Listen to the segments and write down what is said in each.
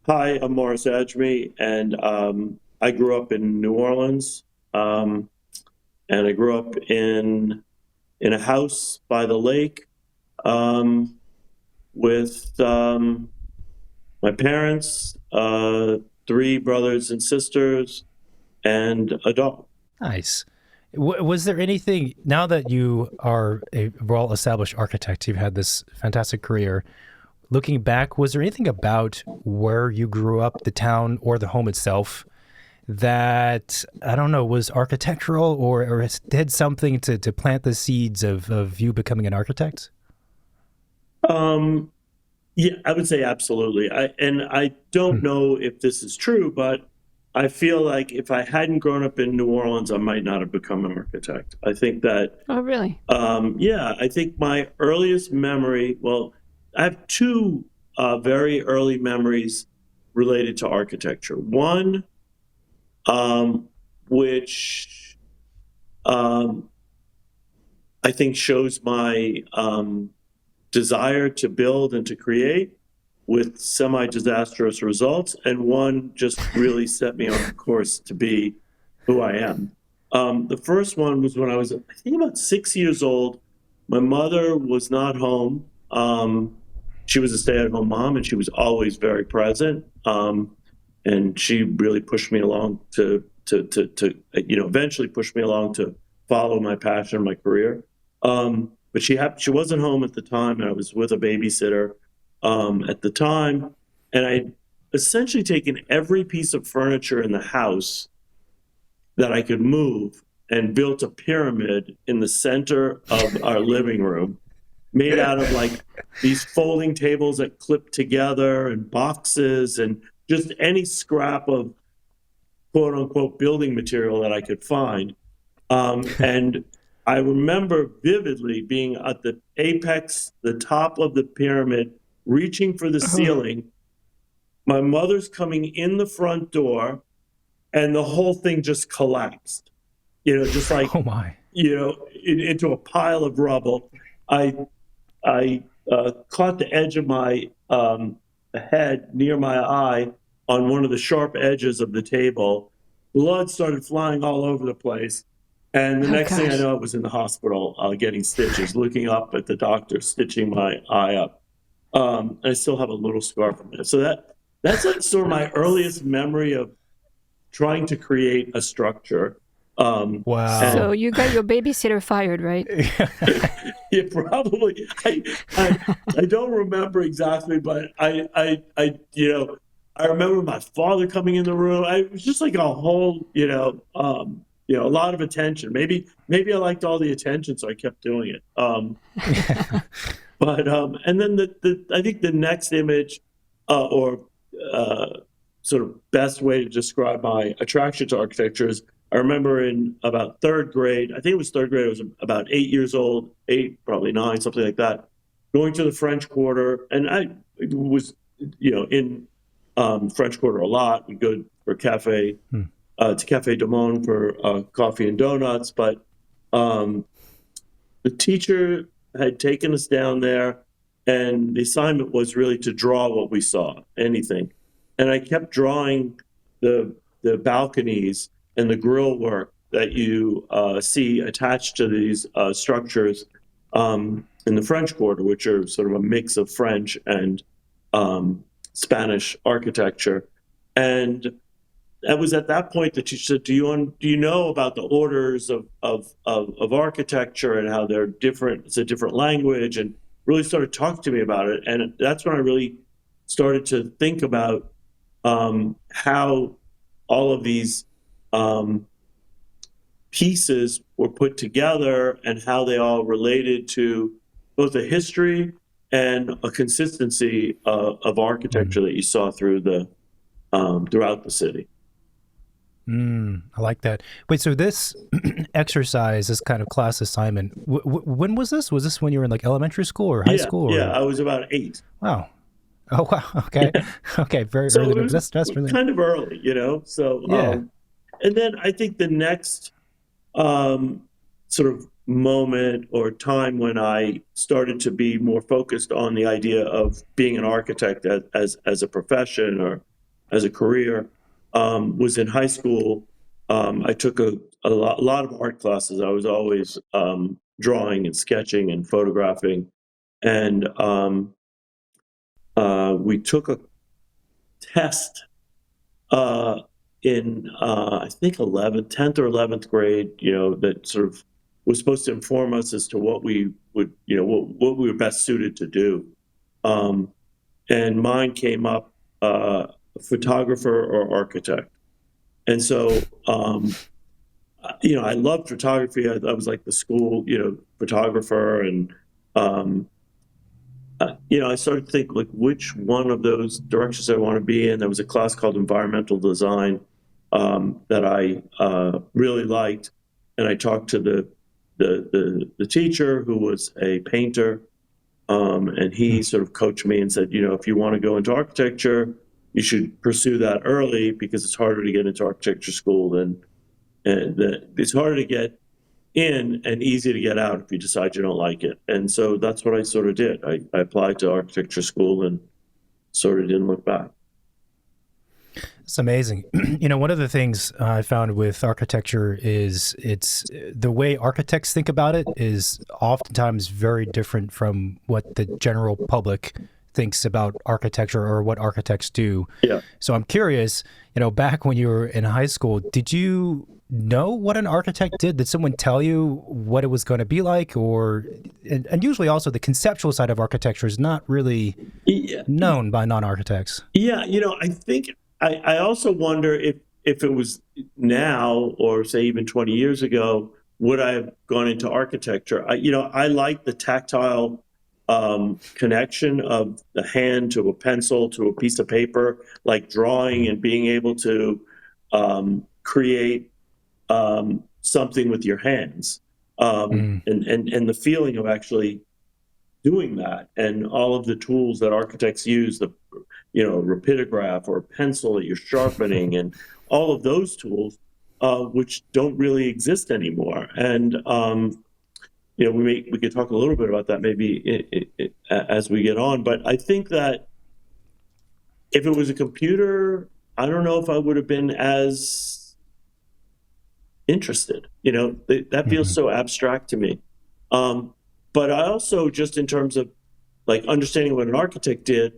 Hi, I'm Morris Adjmi, and I grew up in New Orleans, and I grew up in a house by the lake um, with my parents, three brothers and sisters, and a dog. Nice. Was there anything, now that you are a well-established architect, you've had this fantastic career, looking back, was there anything about where you grew up, the town or the home itself, that, I don't know, was architectural or did something to plant the seeds of you becoming an architect? Um, yeah, I would say absolutely. I don't Hmm. know if this is true, but I feel like if I hadn't grown up in New Orleans, I might not have become an architect. I think that Oh, really? Yeah, I think my earliest memory, well, I have two very early memories related to architecture. One, which um, I think shows my desire to build and to create with semi disastrous results, and one just really set me on a course to be who I am. The first one was when I was, I think, about 6 years old. My mother was not home. She was a stay-at-home mom, and she was always very present. And she really pushed me along to eventually push me along to follow my passion, my career. But she wasn't home at the time, and I was with a babysitter at the time, and I essentially taken every piece of furniture in the house that I could move and built a pyramid in the center of our living room, made out of like these folding tables that clip together and boxes and just any scrap of quote unquote building material that I could find. And I remember vividly being at the apex, the top of the pyramid, reaching for the Oh, ceiling. My mother's coming in the front door, and the whole thing just collapsed. Just like Oh my. into a pile of rubble. I I caught the edge of my head near my eye on one of the sharp edges of the table. Blood started flying all over the place. And the oh next thing I gosh. know, I was in the hospital getting stitches, looking up at the doctor stitching my eye up. I still have a little scar from it. So that's like sort of my earliest memory of trying to create a structure. And So Wow. you got your babysitter fired, right? yeah, probably. I don't remember exactly, but I remember my father coming in the room. It was just like a whole, a lot of attention. Maybe I liked all the attention, so I kept doing it. But and then the I think the next image, or sort of best way to describe my attraction to architecture is I remember in about third grade, I think it was third grade, I was about 8 years old, eight, probably nine, something like that, going to the French Quarter. And I was, in French Quarter a lot. We go for Hmm. to Cafe Du Monde for coffee and donuts. But um, the teacher had taken us down there, and the assignment was really to draw what we saw, anything. And I kept drawing the balconies and the grill work that you see attached to these structures in the French Quarter, which are sort of a mix of French and Spanish architecture. And it was at that point that she said, do you know about the orders of architecture and how they're different? It's a different language, and really started talking to me about it. And that's when I really started to think about how all of these um, pieces were put together and how they all related to both a history and a consistency of Hmm. architecture that you saw throughout the city. I like that. Wait, so this exercise, this kind of class assignment, when was this? Was this when you were in like elementary school or high Yeah, school yeah, or? I was about eight. Wow. Oh, wow. Okay. Yeah. Okay. Very So early. it was That's really, kind of early, So, yeah. and then I think the next um, sort of moment or time when I started to be more focused on the idea of being an architect as a profession or as a career was in high school. I took a lot of art classes. I was always drawing and sketching and photographing. And we took a test in, I think, 10th or 11th grade, that sort of was supposed to inform us as to what we would, what we were best suited to do. And mine came up, photographer or architect. And so, I loved photography. I was like the school, photographer. And, I started to think, like, which one of those directions I want to be in. There was a class called environmental design that I really liked. And I talked to the teacher, who was a painter. And he sort of coached me and said, if you want to go into architecture, you should pursue that early, because it's harder to get into architecture school it's harder to get in and easy to get out if you decide you don't like it. And so that's what I sort of did. I applied to architecture school and sort of didn't look back. It's amazing. One of the things I found with architecture is it's the way architects think about it is oftentimes very different from what the general public thinks about architecture or what architects do. Yeah. So I'm curious, back when you were in high school, did you know what an architect did? Did someone tell you what it was going to be like? And usually also the conceptual side of architecture is not really known by non-architects. Yeah, I think I also wonder if it was now, or say even 20 years ago, would I have gone into architecture? I like the tactile connection of the hand to a pencil to a piece of paper, like drawing and being able to create something with your hands, and the feeling of actually doing that, and all of the tools that architects use, the rapidograph or pencil that you're sharpening, and all of those tools, which don't really exist anymore. And we could talk a little bit about that maybe as we get on. But I think that if it was a computer, I don't know if I would have been as interested. That feels so abstract to me. But I also, just in terms of like understanding what an architect did,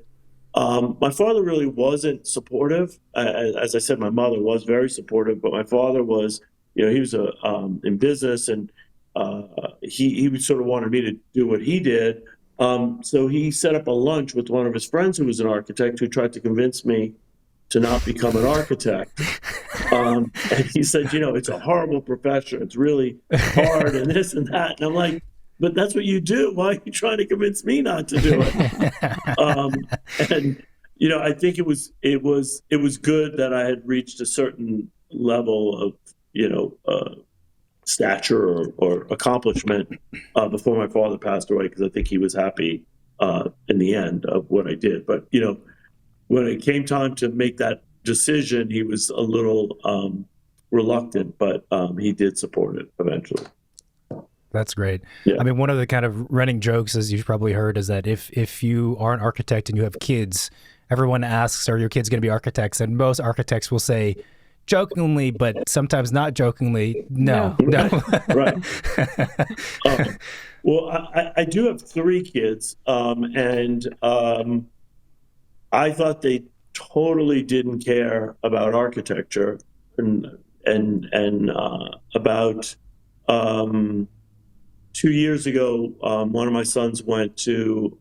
my father really wasn't supportive. As I said, my mother was very supportive, but my father was, he was in business, and he sort of wanted me to do what he did. So he set up a lunch with one of his friends who was an architect, who tried to convince me to not become an architect. And he said, it's a horrible profession. It's really hard and this and that. And I'm like, but that's what you do. Why are you trying to convince me not to do it? And I think it was good that I had reached a certain level of stature or accomplishment before my father passed away, because I think he was happy in the end of what I did. But when it came time to make that decision, he was a little reluctant, but he did support it eventually. That's great. Yeah. I mean, one of the kind of running jokes, as you've probably heard, is that if you are an architect and you have kids, everyone asks, are your kids going to be architects? And most architects will say, jokingly, but sometimes not jokingly, no. Right. Well, I do have 3 kids, and I thought they totally didn't care about architecture, and about 2 years ago, one of my sons went to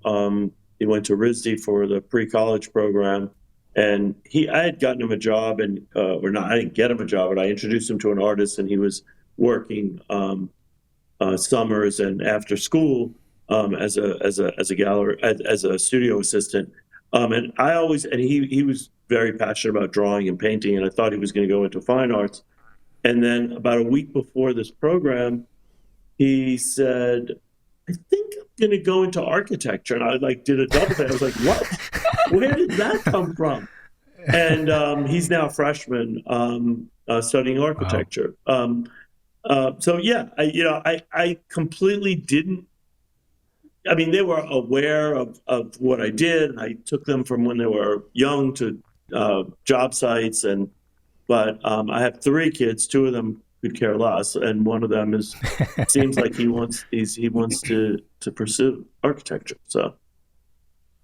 RISD for the pre-college program, and I had gotten him a job, and I didn't get him a job, but I introduced him to an artist, and he was working summers and after school as a gallery, as a studio assistant. And he was very passionate about drawing and painting, and I thought he was going to go into fine arts. And then about a week before this program, he said, I think I'm going to go into architecture. And I did a double thing. I was like, what? Where did that come from? And he's now a freshman studying architecture. Wow. So yeah, I completely didn't. I mean, they were aware of what I did. I took them from when they were young to job sites, but I have 3 kids. 2 of them could care less, and one of them seems like he wants to pursue architecture. So,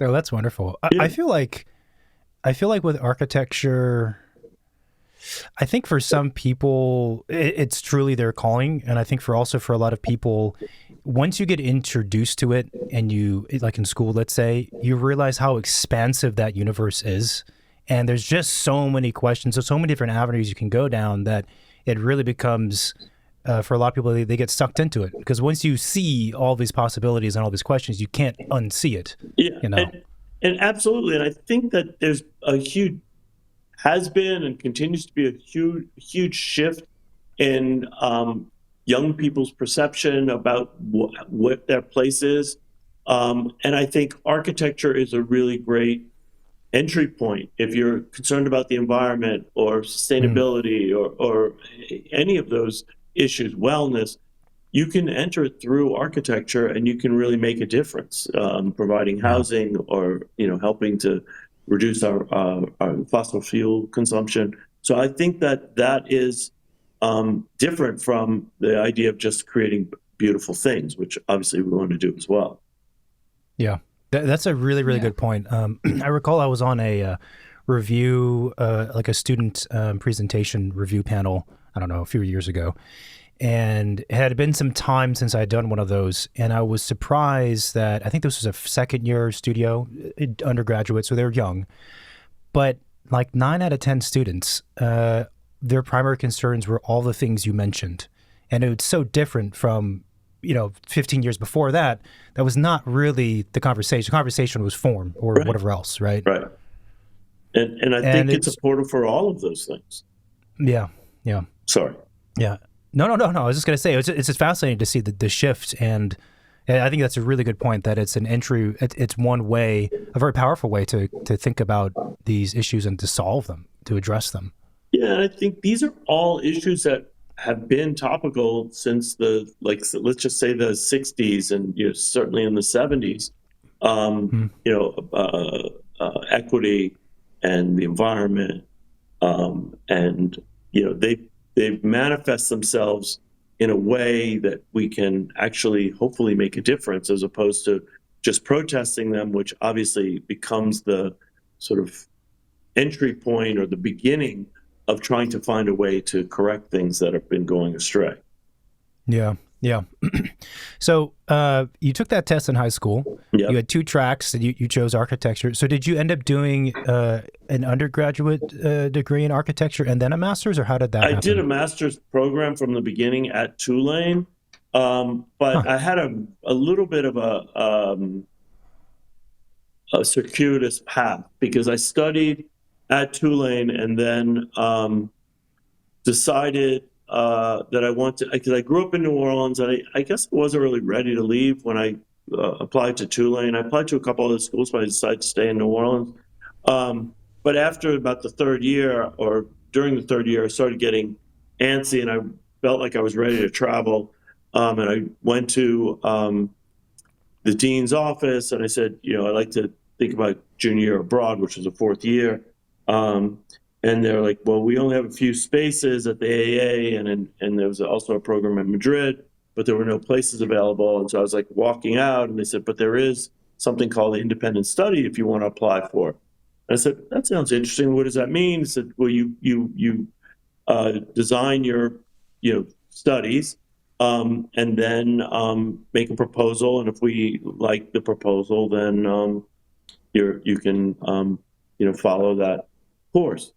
Oh, that's wonderful. Yeah. I feel like with architecture, I think for some people it's truly their calling, and I think for a lot of people, once you get introduced to it and you, like in school, let's say, you realize how expansive that universe is, and there's just so many questions, so many different avenues you can go down that it really becomes, for a lot of people, they get sucked into it, because once you see all these possibilities and all these questions, you can't unsee it. Yeah, You know? and absolutely, and I think that there's has been and continues to be a huge shift in young people's perception about what their place is, and I think architecture is a really great entry point if you're concerned about the environment or sustainability or any of those issues, wellness. You can enter it through architecture, and you can really make a difference, providing housing or helping to reduce our fossil fuel consumption. So I think that is different from the idea of just creating beautiful things, which obviously we want to do as well. Yeah, that's a really, really good point. I recall I was on a review, like a student presentation review panel, I don't know, a few years ago. And it had been some time since I had done one of those. And I was surprised that, I think this was a second-year studio, undergraduate, so they were young. But like 9 out of 10 students, their primary concerns were all the things you mentioned. And it was so different from 15 years before that. That was not really the conversation. The conversation was form or whatever else, right? Right. And I think it's a portal for all of those things. Yeah. Sorry. Yeah. No. I was just going to say, it's just fascinating to see the shift. And I think that's a really good point, that it's an entry. It's one way, a very powerful way to think about these issues and to solve them, to address them. Yeah, and I think these are all issues that have been topical since let's just say the 60s and certainly in the 70s. Equity and the environment, and they manifest themselves in a way that we can actually hopefully make a difference, as opposed to just protesting them, which obviously becomes the sort of entry point or the beginning of trying to find a way to correct things that have been going astray. Yeah. So you took that test in high school. Yep. You had 2 tracks, and you chose architecture. So did you end up doing an undergraduate degree in architecture and then a master's, or how did that happen? I did a master's program from the beginning at Tulane, but I had a little bit of a circuitous path, because I studied at Tulane and then decided that I wanted, because I grew up in New Orleans, and I guess I wasn't really ready to leave when I applied to Tulane. I applied to a couple other schools, but I decided to stay in New Orleans. But after about the 3rd year, or during the 3rd year, I started getting antsy, and I felt like I was ready to travel. And I went to the dean's office, and I said, I'd like to think about junior year abroad, which was a 4th year. And they're like, well, we only have a few spaces at the AA, and there was also a program in Madrid, but there were no places available. And so I was like walking out, and they said, but there is something called the independent study if you want to apply for it. And I said, that sounds interesting. What does that mean? He said, well, you design your studies, and then make a proposal. And if we like the proposal, then you can follow that course.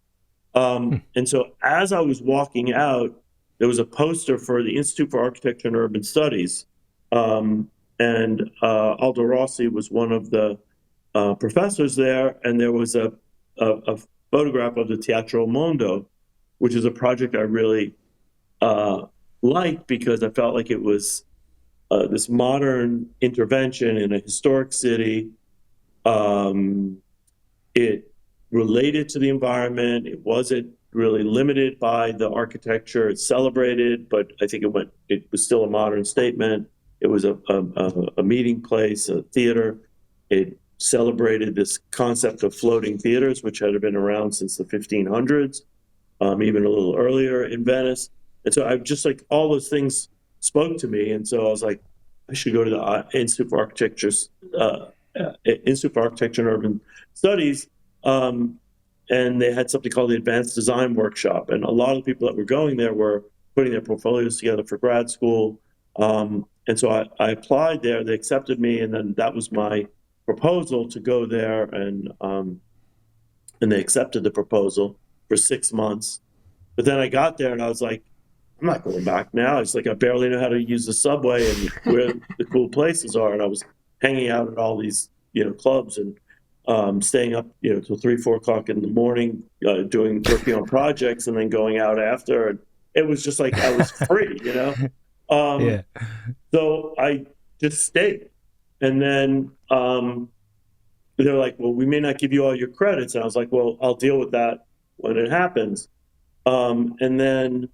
And so as I was walking out, there was a poster for the Institute for Architecture and Urban Studies. And Aldo Rossi was one of the professors there. And there was a photograph of the Teatro Mondo, which is a project I really liked, because I felt like it was this modern intervention in a historic city. It related to the environment. It wasn't really limited by the architecture. It celebrated, but I think it was still a modern statement. It was a meeting place, a theater. It celebrated this concept of floating theaters, which had been around since the 1500s, even a little earlier in Venice. And so I just like all those things spoke to me. And so I was like, I should go to the Institute for Architecture and Urban Studies. And they had something called the Advanced Design Workshop. And a lot of people that were going there were putting their portfolios together for grad school. And so I applied there, they accepted me, and then that was my proposal to go there, and they accepted the proposal for 6 months. But then I got there and I was like, I'm not going back now. It's like I barely know how to use the subway and where the cool places are. And I was hanging out at all these, clubs and staying up, till 3, 4 o'clock in the morning, working on projects, and then going out after. And it was just like I was free, Yeah. So I just stayed. And then they're like, well, we may not give you all your credits. And I was like, well, I'll deal with that when it happens. And then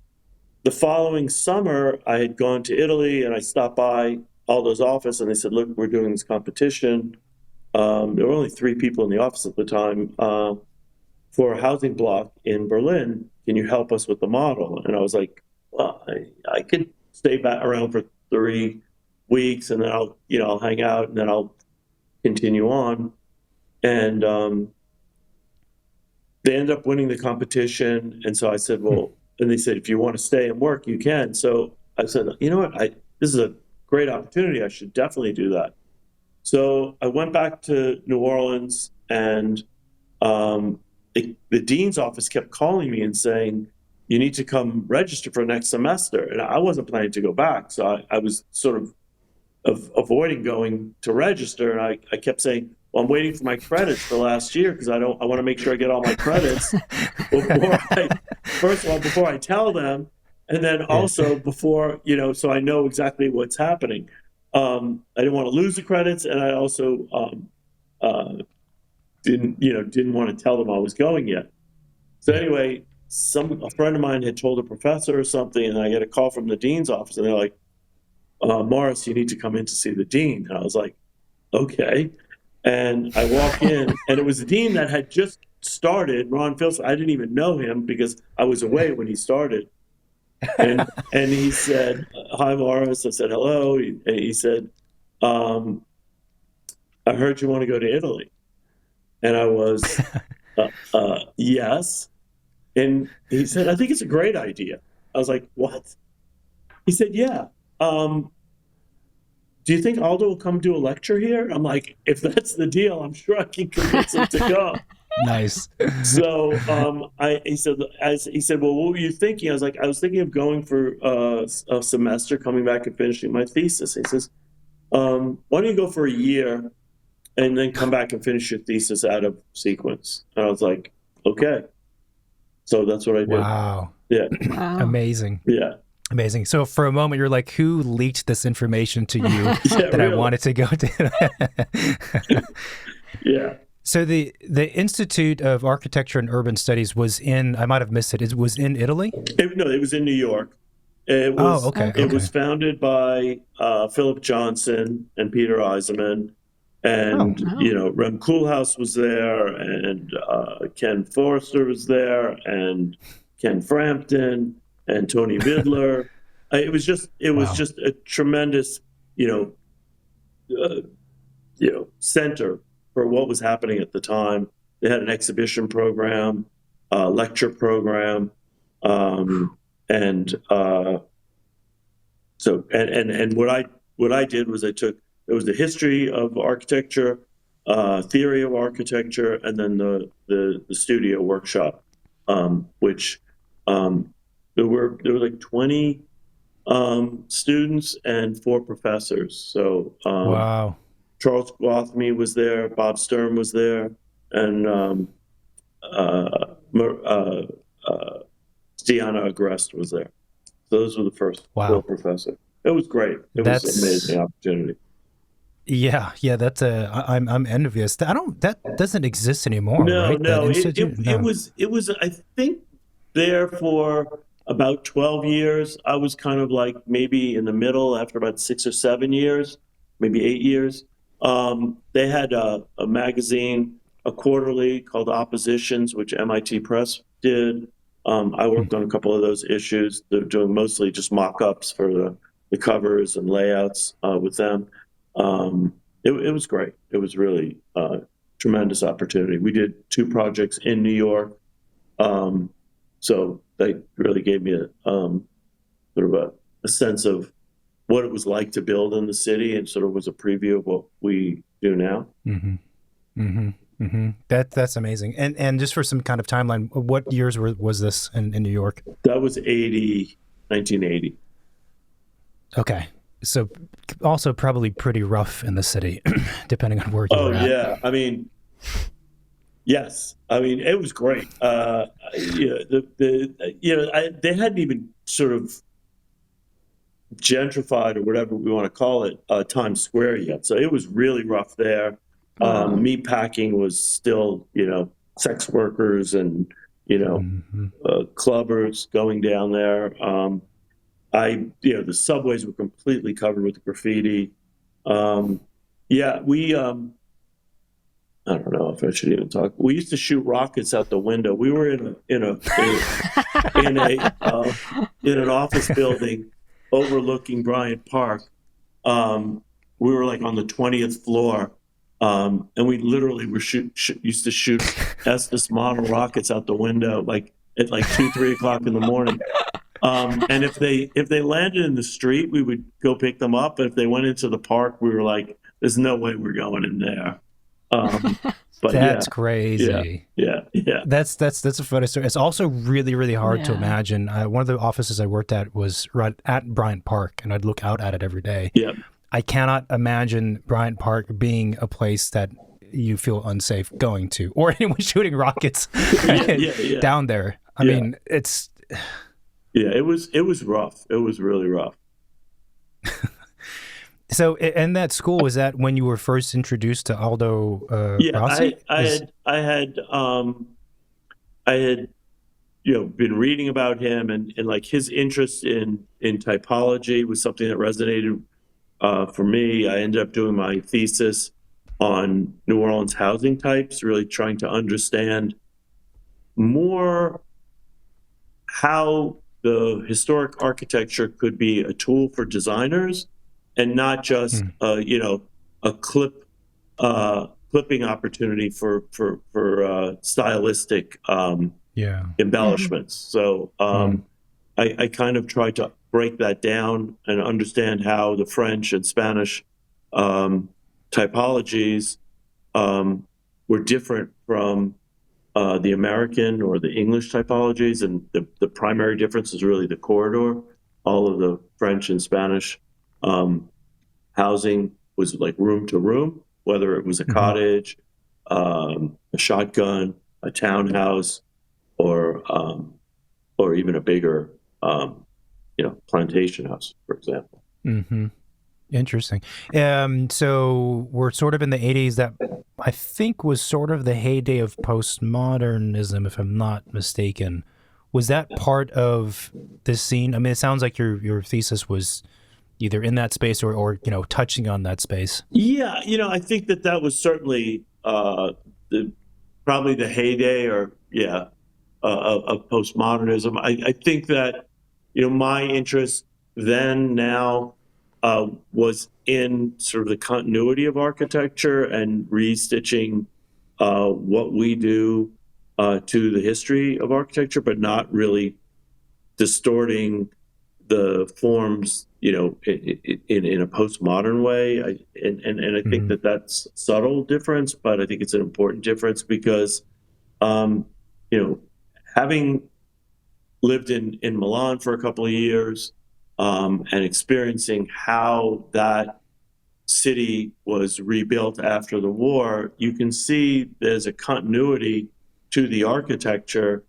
the following summer, I had gone to Italy, and I stopped by Aldo's office, and they said, look, we're doing this competition. There were only 3 people in the office at the time for a housing block in Berlin. Can you help us with the model? And I was like, well, I could stay back around for 3 weeks, and then I'll hang out, and then I'll continue on. And they ended up winning the competition. And so I said, well, and they said, if you want to stay and work, you can. So I said, you know what, this is a great opportunity. I should definitely do that. So I went back to New Orleans, and the dean's office kept calling me and saying, you need to come register for next semester. And I wasn't planning to go back. So I was sort of avoiding going to register. And I kept saying, well, I'm waiting for my credits for last year because I want to make sure I get all my credits before I tell them. And then also before, so I know exactly what's happening. I didn't want to lose the credits. And I also didn't want to tell them I was going yet. So anyway, a friend of mine had told a professor or something, and I get a call from the dean's office, and they're like, Morris, you need to come in to see the dean. And I was like, okay. And I walk in, and it was the dean that had just started, Ron Filson. I didn't even know him because I was away when he started. And he said, hi, Morris. I said, hello. And he said, I heard you want to go to Italy. And I was, yes. And he said, I think it's a great idea. I was like, what? He said, yeah. Do you think Aldo will come do a lecture here? I'm like, if that's the deal, I'm sure I can convince him to go. Nice. So he said, well, what were you thinking? I was like, I was thinking of going for a semester, coming back and finishing my thesis. He says, why don't you go for a year and then come back and finish your thesis out of sequence? And I was like, okay. So that's what I did. Wow. Yeah. Wow. Amazing. Yeah. Amazing. So for a moment, you're like, who leaked this information to you that really. I wanted to go to? Yeah. So the Institute of Architecture and Urban Studies was I might have missed it. It was in Italy? No, it was in New York. It was, okay. It was founded by Philip Johnson and Peter Eisenman. And, Rem Koolhaas was there, and Ken Forrester was there, and Ken Frampton, and Tony Vidler. It was just a tremendous, center for what was happening at the time. They had an exhibition program, lecture program, and what I did was it was the history of architecture, theory of architecture, and then the studio workshop, which there were like 20 students and 4 professors. So Wow. Charles Gwathmey was there, Bob Stern was there, and Stiana Agreste was there. So those were the first 4 professors. It was great. It was an amazing opportunity. Yeah, I'm envious. That doesn't exist anymore, right? No. It was I think there for about 12 years. I was kind of like maybe in the middle after about 6 or 7 years, maybe 8 years. They had a magazine, a quarterly called Oppositions, which MIT Press did. I worked on a couple of those issues. They're doing mostly just mock-ups for the covers and layouts with them. It was great. It was really a tremendous opportunity. We did 2 projects in New York. So they really gave me sort of a sense of what it was like to build in the city, and sort of was a preview of what we do now. That's amazing. And just for some kind of timeline, what years was this in New York? That was 1980. Okay. So also probably pretty rough in the city, depending on where you were at. Oh, yeah. I mean, yes. I mean, it was great. They hadn't even sort of gentrified, or whatever we want to call it, Times Square yet. So it was really rough there. Meatpacking was still, sex workers and, clubbers going down there. The subways were completely covered with graffiti. I don't know if I should even talk. We used to shoot rockets out the window. We were in an office building overlooking Bryant Park. We were like on the 20th floor, and we literally were used to shoot Estes model rockets out the window, like at like 2-3 o'clock in the morning. And if they landed in the street, we would go pick them up. But if they went into the park, we were like, "There's no way we're going in there." But that's crazy. Yeah. That's a funny story. It's also really, really hard to imagine. One of the offices I worked at was right at Bryant Park, and I'd look out at it every day. Yeah. I cannot imagine Bryant Park being a place that you feel unsafe going to, or anyone shooting rockets down there. I mean, it's... Yeah, it was rough. It was really rough. So, in that school, was that when you were first introduced to Aldo Rossi? I had been reading about him, and like his interest in typology was something that resonated for me. I ended up doing my thesis on New Orleans housing types, really trying to understand more how the historic architecture could be a tool for designers, and not just a clipping opportunity for stylistic embellishments. So I kind of tried to break that down and understand how the French and Spanish typologies were different from the American or the English typologies, and the primary difference is really the corridor. All of the French and Spanish housing was like room to room, whether it was a cottage, a shotgun, a townhouse, or even a bigger, plantation house, for example. Interesting. So we're sort of in the 80s. That I think was sort of the heyday of postmodernism, if I'm not mistaken. Was that part of this scene? I mean, it sounds like your thesis was either in that space or touching on that space. Yeah, I think that was certainly probably the heyday, of postmodernism. I think that my interest now was in sort of the continuity of architecture and restitching what we do to the history of architecture, but not really distorting the forms, in a postmodern way. I think that's a subtle difference, but I think it's an important difference because, having lived in Milan for a couple of years, and experiencing how that city was rebuilt after the war, you can see there's a continuity to the architecture,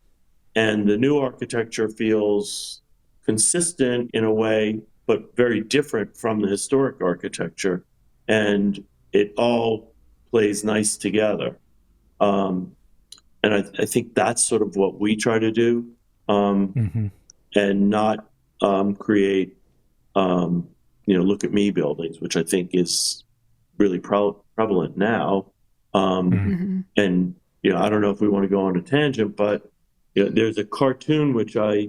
and the new architecture feels consistent in a way, but very different from the historic architecture, and it all plays nice together. And I think that's sort of what we try to do, and not create, look at me buildings, which I think is really prevalent now. And, I don't know if we want to go on a tangent, but there's a cartoon which I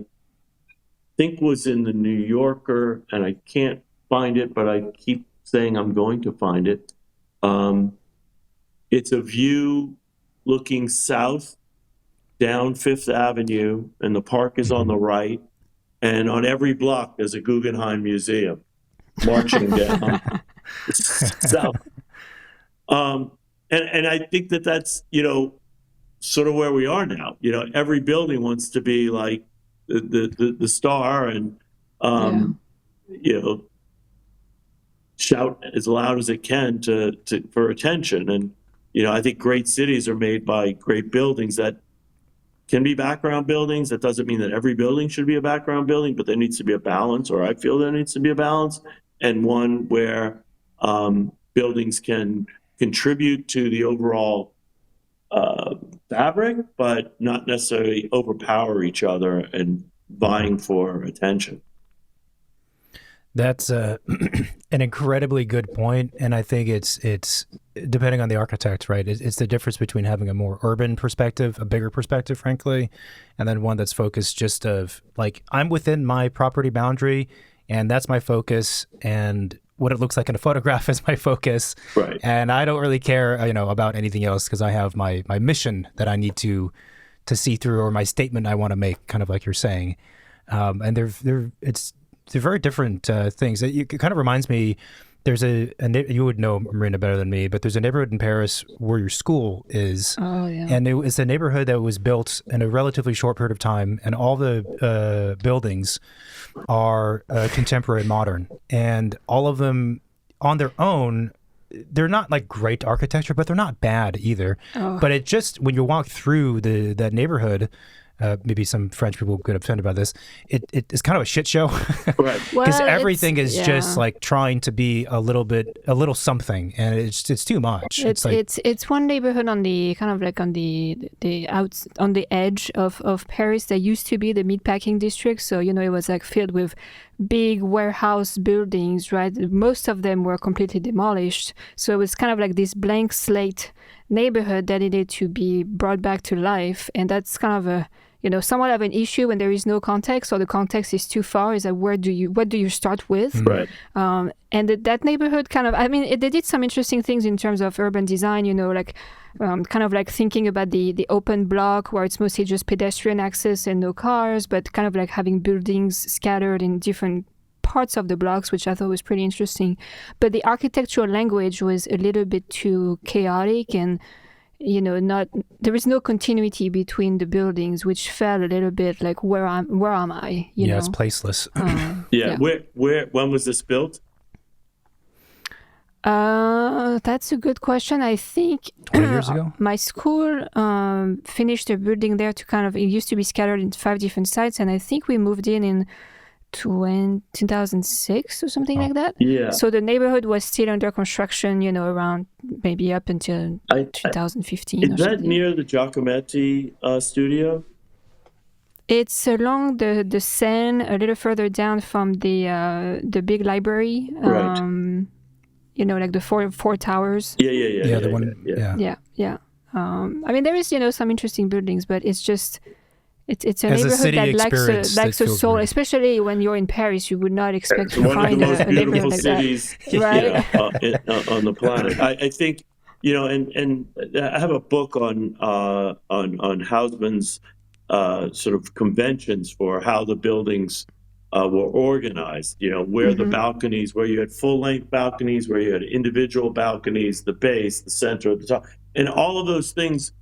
think was in the New Yorker, and I can't find it, but I keep saying I'm going to find it. It's a view looking south down Fifth Avenue, and the park is on the right. And on every block, there's a Guggenheim Museum marching down south. And I think that's, sort of where we are now. Every building wants to be like the star, and, shout as loud as it can for attention. And, I think great cities are made by great buildings that can be background buildings. That doesn't mean that every building should be a background building, but there needs to be a balance, or I feel there needs to be a balance, and one where buildings can contribute to the overall fabric, but not necessarily overpower each other and vying for attention. That's an incredibly good point, and I think it's depending on the architect, right? It's the difference between having a more urban perspective, a bigger perspective, frankly, and then one that's focused just of like, I'm within my property boundary, and that's my focus, and what it looks like in a photograph is my focus, right? And I don't really care, about anything else, because I have my mission that I need to see through, or my statement I want to make, kind of like you're saying, and they're very different things. It kind of reminds me, there's you would know Marina better than me, but there's a neighborhood in Paris where your school is. Oh, yeah. And it's a neighborhood that was built in a relatively short period of time, and all the buildings are contemporary and modern. And all of them on their own, they're not like great architecture, but they're not bad either. Oh. But it just, when you walk through that neighborhood, maybe some French people get offended by this, it's kind of a shit show. Right. Because everything is just like trying to be a little something, and it's too much. It's one neighborhood on the kind of like on the on the edge of Paris that used to be the meatpacking district. So it was like filled with big warehouse buildings, right? Most of them were completely demolished. So it was kind of like this blank slate neighborhood that needed to be brought back to life, and that's kind of a somewhat of an issue when there is no context, or the context is too far. Is that what do you start with? Right. And that neighborhood kind of, they did some interesting things in terms of urban design, like kind of like thinking about the open block where it's mostly just pedestrian access and no cars, but kind of like having buildings scattered in different parts of the blocks, which I thought was pretty interesting. But the architectural language was a little bit too chaotic, and there is no continuity between the buildings, which felt a little bit like where am I? It's placeless. Yeah. When was this built? That's a good question. I think 20 years ago. My school finished a building there it used to be scattered in 5 different sites, and I think we moved in 2006 or something like that. Yeah. So the neighborhood was still under construction, around maybe up until 2015 is or that something. near the Giacometti studio? It's along the Seine, a little further down from the big library. Right. Like the four towers. Yeah. The one. Yeah. There is some interesting buildings, but it's just it's a As neighborhood that lacks a soul, weird. Especially when you're in Paris. You would not expect to one find of the most a neighborhood beautiful like cities, that. Right. on the planet. I think and I have a book on Hausman's sort of conventions for how the buildings were organized. Where the balconies, where you had full-length balconies, where you had individual balconies, the base, the center, the top, and all of those things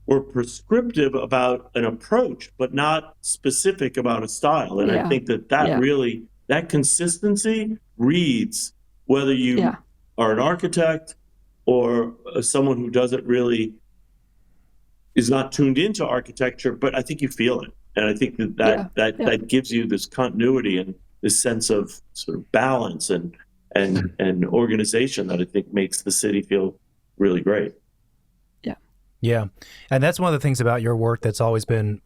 were prescriptive about an approach, but not specific about a style. And I think that really, that consistency reads whether you are an architect or someone who is not tuned into architecture, but I think you feel it. And I think that gives you this continuity and this sense of sort of balance and organization that I think makes the city feel really great. Yeah. And that's one of the things about your work that's always been,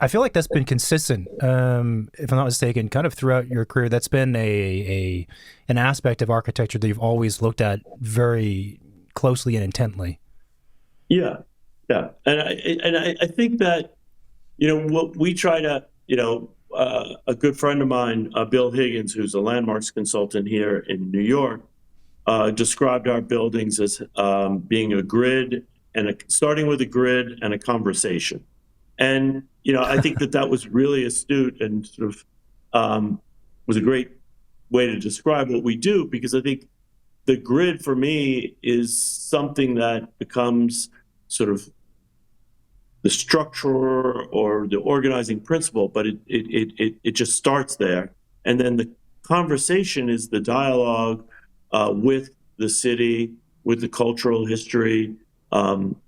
I feel like that's been consistent, if I'm not mistaken, kind of throughout your career. That's been an aspect of architecture that you've always looked at very closely and intently. Yeah, yeah, and I think that what we try to a good friend of mine, Bill Higgins, who's a landmarks consultant here in New York, described our buildings as being a grid and starting with a grid and a conversation. And I think that was really astute and sort of was a great way to describe what we do, because I think the grid for me is something that becomes sort of the structure or the organizing principle, but it just starts there. And then the conversation is the dialogue with the city, with the cultural history,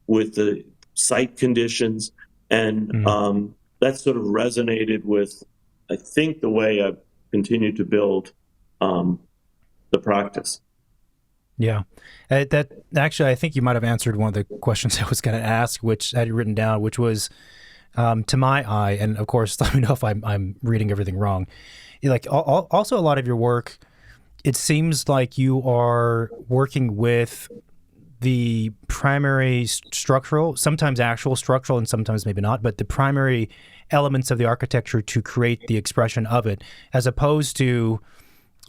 with the site conditions. And that sort of resonated with, I think, the way I've continued to build the practice. Yeah. That actually, I think you might have answered one of the questions I was going to ask, which I had written down, which was, to my eye, and of course, let me know if I'm reading everything wrong. Like also a lot of your work, it seems like you are working with the primary structural, sometimes actual structural, and sometimes maybe not, but the primary elements of the architecture to create the expression of it, as opposed to,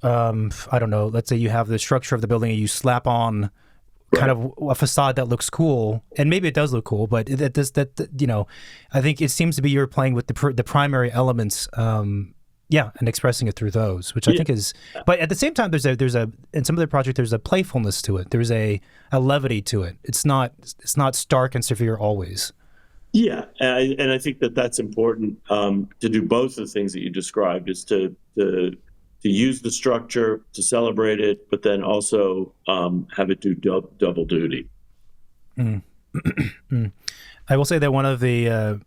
I don't know, let's say you have the structure of the building and you slap on kind of a facade that looks cool, and maybe it does look cool, but I think it seems to be you're playing with the primary elements, and expressing it through those, which I think is, but at the same time, there's a in some of the project, there's a playfulness to it. There's a levity to it. It's not stark and severe always. Yeah, and I think that's important to do both of the things that you described, is to use the structure to celebrate it, but then also have it do double duty. I will say that one of the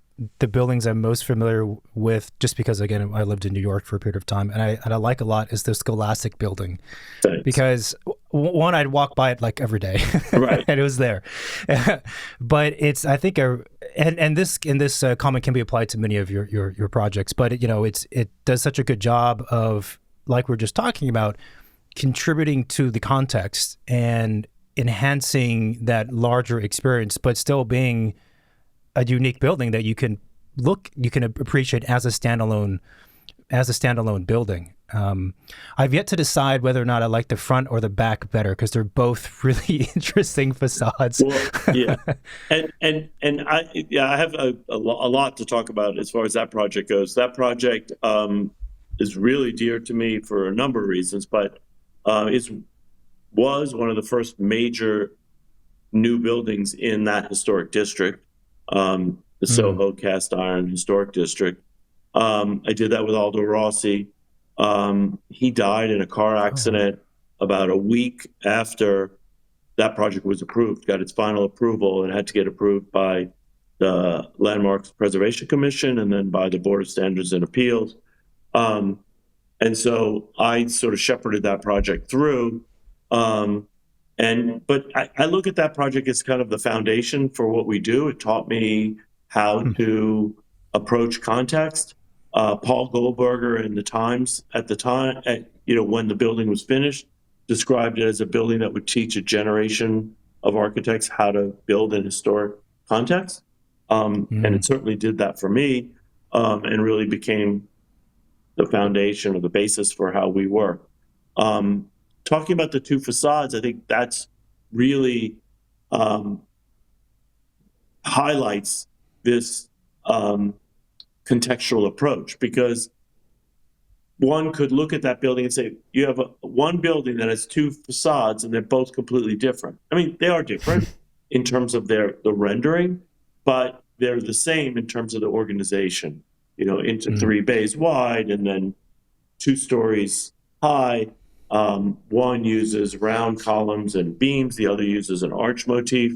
buildings I'm most familiar with, just because, again, I lived in New York for a period of time, and I like a lot, is the Scholastic Building. Thanks. Because one, I'd walk by it like every day, right, and it was there. But it's, I think, and this comment can be applied to many of your projects, but it does such a good job of, like we're just talking about, contributing to the context and enhancing that larger experience, but still being a unique building that you can appreciate as a standalone building. I've yet to decide whether or not I like the front or the back better, because they're both really interesting facades. Well, yeah, and I have a lot to talk about as far as that project goes. That project is really dear to me for a number of reasons, but it was one of the first major new buildings in that historic district, the Soho Cast Iron Historic District. I did that with Aldo Rossi. He died in a car accident about a week after that project was approved, got its final approval, and had to get approved by the Landmarks Preservation Commission and then by the Board of Standards and Appeals. And so I sort of shepherded that project through. But I look at that project as kind of the foundation for what we do. It taught me how to approach context. Paul Goldberger in the Times at the time, when the building was finished, described it as a building that would teach a generation of architects how to build in historic context. And it certainly did that for me, and really became the foundation or the basis for how we work. Talking about the two facades, I think that's really highlights this contextual approach, because one could look at that building and say, you have one building that has two facades and they're both completely different. I mean, they are different in terms of the rendering, but they're the same in terms of the organization, into 3 bays wide and then 2 stories high. One uses round columns and beams, the other uses an arch motif.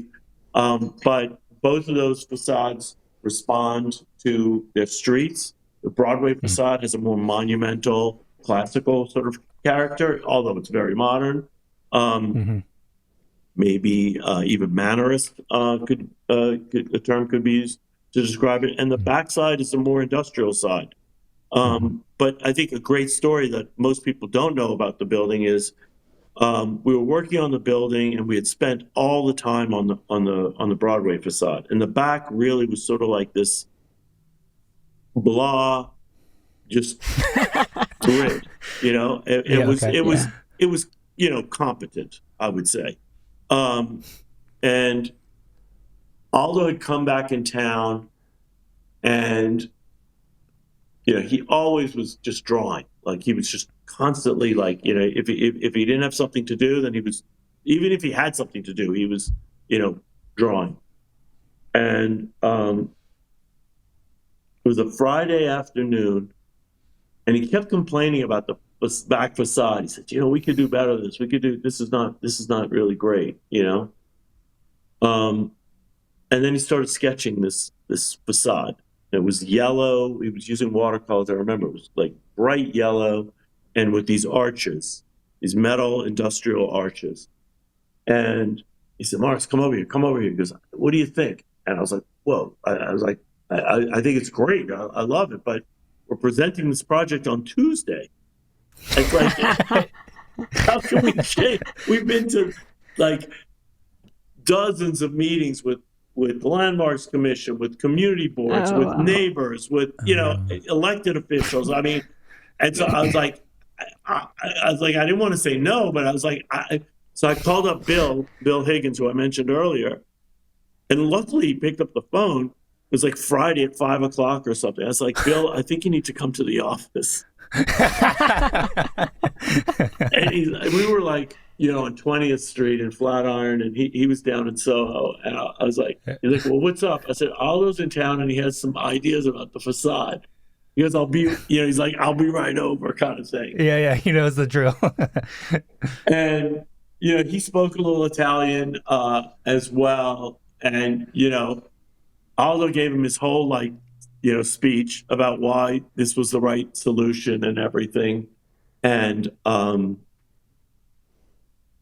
But both of those facades respond to their streets. The Broadway facade has a more monumental, classical sort of character, although it's very modern. maybe even mannerist a term could be used to describe it. And the backside is the more industrial side. But I think a great story that most people don't know about the building is we were working on the building, and we had spent all the time on the Broadway facade. And the back really was sort of like this blah, just grid. It was competent, I would say. And Aldo had come back in town, and he always was just drawing. Like, he was just constantly, like, if he didn't have something to do, then even if he had something to do, he was drawing. And it was a Friday afternoon, and he kept complaining about the back facade. He said, we could do better than this. We could do this. Is not really great, and then he started sketching this facade. It was yellow. He was using watercolors. I remember it was like bright yellow, and with these arches, these metal industrial arches. And he said, "Morris, come over here. Come over here." He goes, "What do you think?" And I was like, "Whoa!" I was like, "I think it's great. I love it, but we're presenting this project on Tuesday." It's like, how can we change? We've been to like dozens of meetings with the Landmarks Commission, with community boards, with neighbors, with elected officials. I mean, and so I was like, I didn't want to say no, but I was like, so I called up Bill Higgins, who I mentioned earlier, and luckily he picked up the phone. It was like Friday at 5:00 or something. I was like, "Bill, I think you need to come to the office." And we were like, on 20th Street in Flatiron, and he was down in Soho. And I was like, he's like, "Well, what's up?" I said, "Aldo's in town, and he has some ideas about the facade." He goes, he's like, "I'll be right over," kind of thing. Yeah, he knows the drill. And, he spoke a little Italian as well. And, Aldo gave him his whole, speech about why this was the right solution and everything. And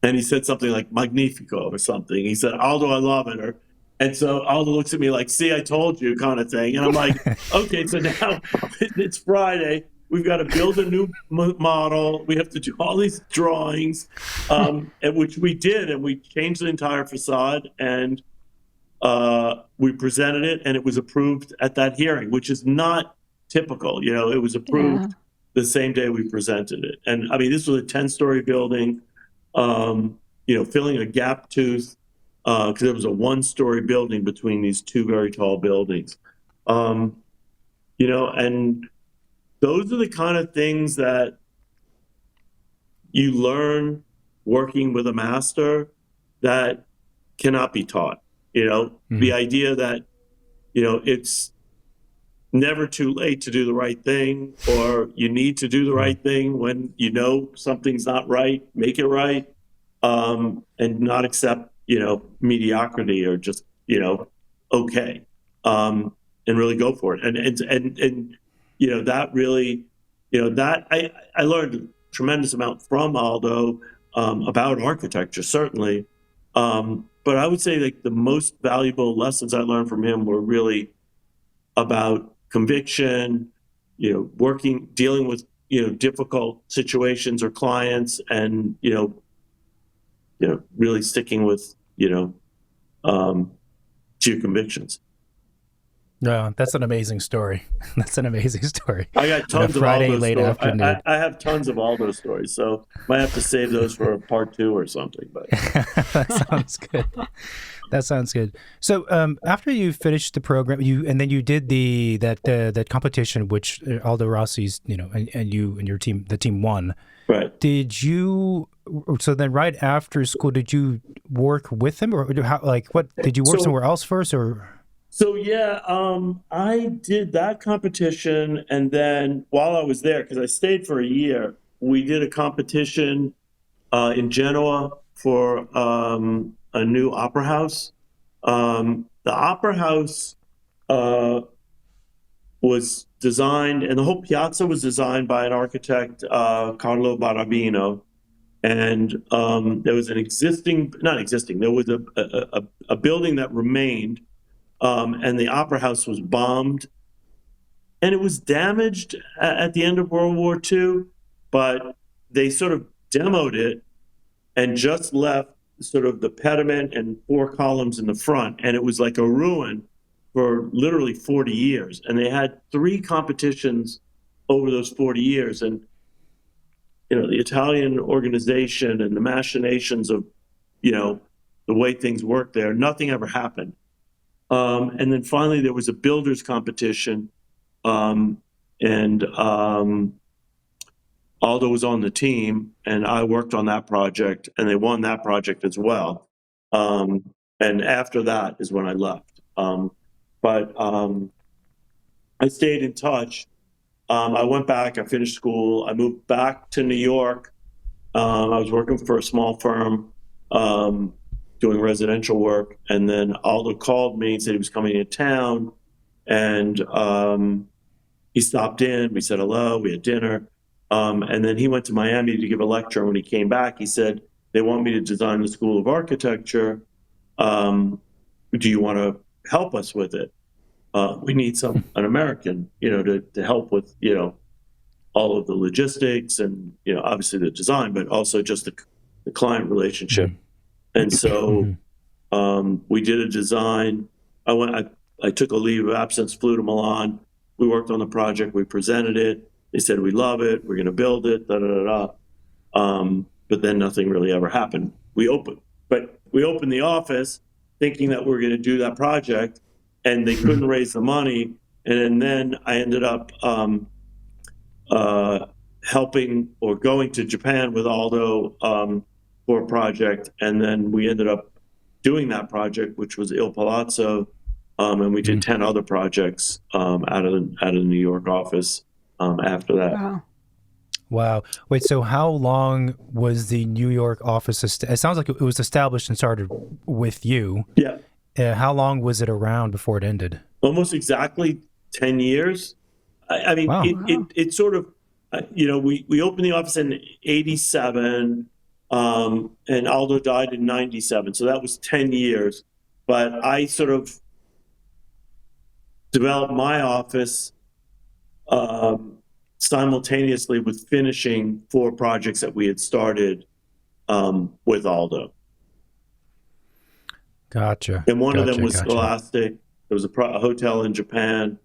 he said something like "Magnifico" or something. He said, "Aldo, I love it." And so Aldo looks at me like, "See, I told you," kind of thing. And I'm like, okay, so now it's Friday. We've got to build a new model. We have to do all these drawings, and which we did. And we changed the entire facade, and we presented it, and it was approved at that hearing, which is not typical. It was approved the same day we presented it. And I mean, this was a 10-story building, filling a gap tooth, because it was a 1-story building between these two very tall buildings. And those are the kind of things that you learn working with a master that cannot be taught. The idea that, it's never too late to do the right thing, or you need to do the right thing when something's not right, make it right, and not accept, mediocrity or just, okay, and really go for it. And that really, that I learned a tremendous amount from Aldo about architecture, certainly. But I would say the most valuable lessons I learned from him were really about conviction, dealing with, difficult situations or clients, and, really sticking with, to your convictions. No, that's an amazing story. That's an amazing story. I got tons of Friday Aldo late stories. afternoon. I have tons of Aldo stories, so might have to save those for a part 2 or something. But that sounds good. That sounds good. So after you finished the program, and then you did that competition, which Aldo Rossi's, and you and your team, the team won. Right. So then right after school, did you work with him, or what did you work somewhere else first, or? So yeah, I did that competition, and then while I was there, because I stayed for a year, we did a competition in Genoa for a new opera house. The opera house was designed, and the whole piazza was designed by an architect, Carlo Barabino, And there was there was a building that remained, and the Opera House was bombed, and it was damaged at the end of World War II, but they sort of demoed it and just left sort of the pediment and 4 columns in the front, and it was like a ruin for literally 40 years. And they had 3 competitions over those 40 years. And, the Italian organization and the machinations of, the way things work there, nothing ever happened. And then finally there was a builders competition, and Aldo was on the team, and I worked on that project, and they won that project as well. And after that is when I left. But I stayed in touch. I went back, I finished school, I moved back to New York. I was working for a small firm, doing residential work, and then Aldo called me and said he was coming into town, and he stopped in, we said hello, we had dinner. And then he went to Miami to give a lecture. And when he came back, he said, they want me to design the School of Architecture. Do you want to help us with it? We need an American, to help with, all of the logistics and, obviously the design, but also just the client relationship. And so we did a design. I took a leave of absence, flew to Milan. We worked on the project. We presented it. They said, we love it. We're going to build it. But then nothing really ever happened. We opened the office thinking that we were going to do that project, and they couldn't raise the money. And then I ended up helping or going to Japan with Aldo for a project. And then we ended up doing that project, which was Il Palazzo. And we did 10 other projects out of the New York office after that. Wow. Wait, so how long was the New York office? It sounds like it was established and started with you. Yeah. How long was it around before it ended? Almost exactly 10 years. I mean, wow. It sort of, we opened the office in 87, and Aldo died in 97. So that was 10 years. But I sort of developed my office simultaneously with finishing 4 projects that we had started with Aldo. Gotcha. And one of them was Scholastic. There was a hotel in Japan,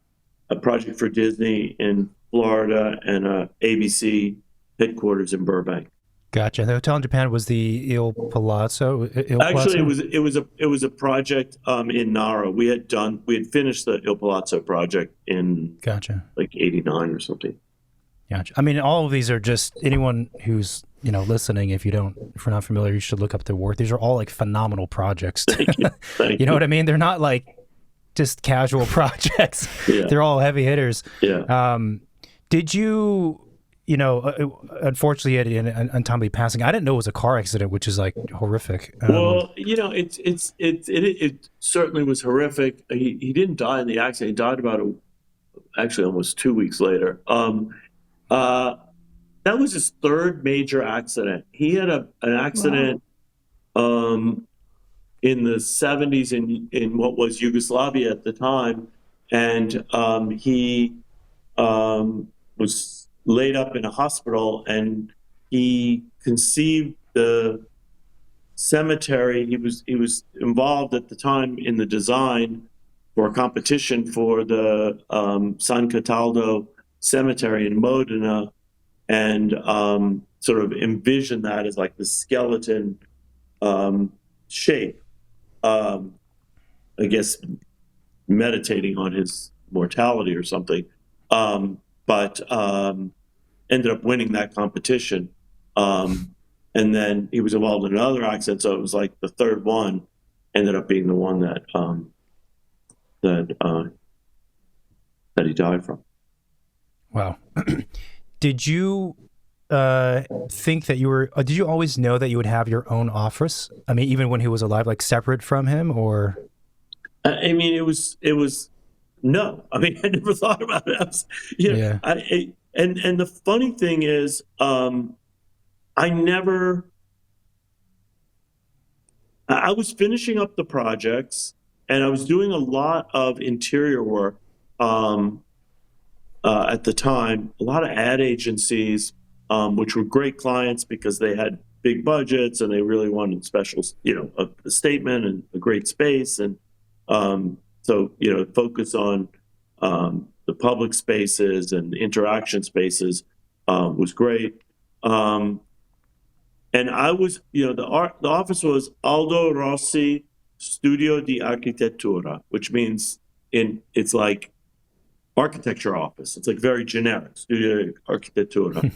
a project for Disney in Florida, and a ABC headquarters in Burbank. Gotcha. The hotel in Japan was the Il Palazzo. Actually, it was a project in Nara. We had finished the Il Palazzo project in like 89 or something. Gotcha. I mean, all of these are just anyone who's listening. If you're not familiar, you should look up their work. These are all like phenomenal projects. Thank you. You know what I mean? They're not like just casual projects. Yeah. They're all heavy hitters. Yeah. Did you? Unfortunately, he had an untimely passing. I didn't know it was a car accident, which is like horrific. Well, it certainly was horrific. He didn't die in the accident. He died about actually almost 2 weeks later. That was his 3rd major accident. He had an accident in the 70s in what was Yugoslavia at the time, and he was laid up in a hospital, and he conceived the cemetery. He was involved at the time in the design for a competition for the San Cataldo cemetery in Modena, and sort of envisioned that as like the skeleton shape. I guess meditating on his mortality or something. But ended up winning that competition. And then he was involved in another accident, so it was like the 3rd one ended up being the one that he died from. Wow. Did you think that did you always know that you would have your own office? I mean, even when he was alive, like separate from him, or? I mean, it was no. I mean, I never thought about it. And the funny thing is, I I was finishing up the projects, and I was doing a lot of interior work at the time, a lot of ad agencies, which were great clients because they had big budgets and they really wanted special, a statement and a great space. And so, focus on the public spaces and interaction spaces was great. And I was, the office was Aldo Rossi Studio di Architettura, which means it's like architecture office. It's like very generic, Studio di Architettura.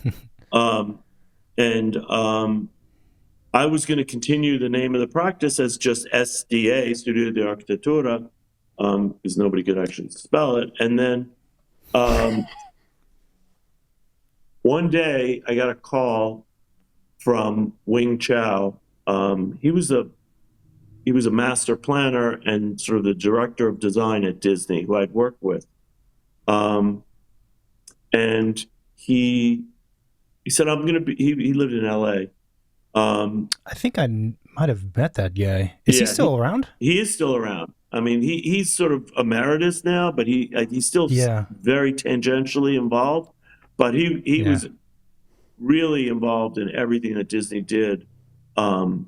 I was going to continue the name of the practice as just SDA, Studio di Architettura, because nobody could actually spell it. And then one day I got a call from Wing Chow. He was a master planner and sort of the director of design at Disney, who I'd worked with. And he said, I'm going to be, he lived in LA. I think I might have met that guy. Is he still around? He is still around. I mean, he's sort of emeritus now, but he's still very tangentially involved. But he was really involved in everything that Disney did, through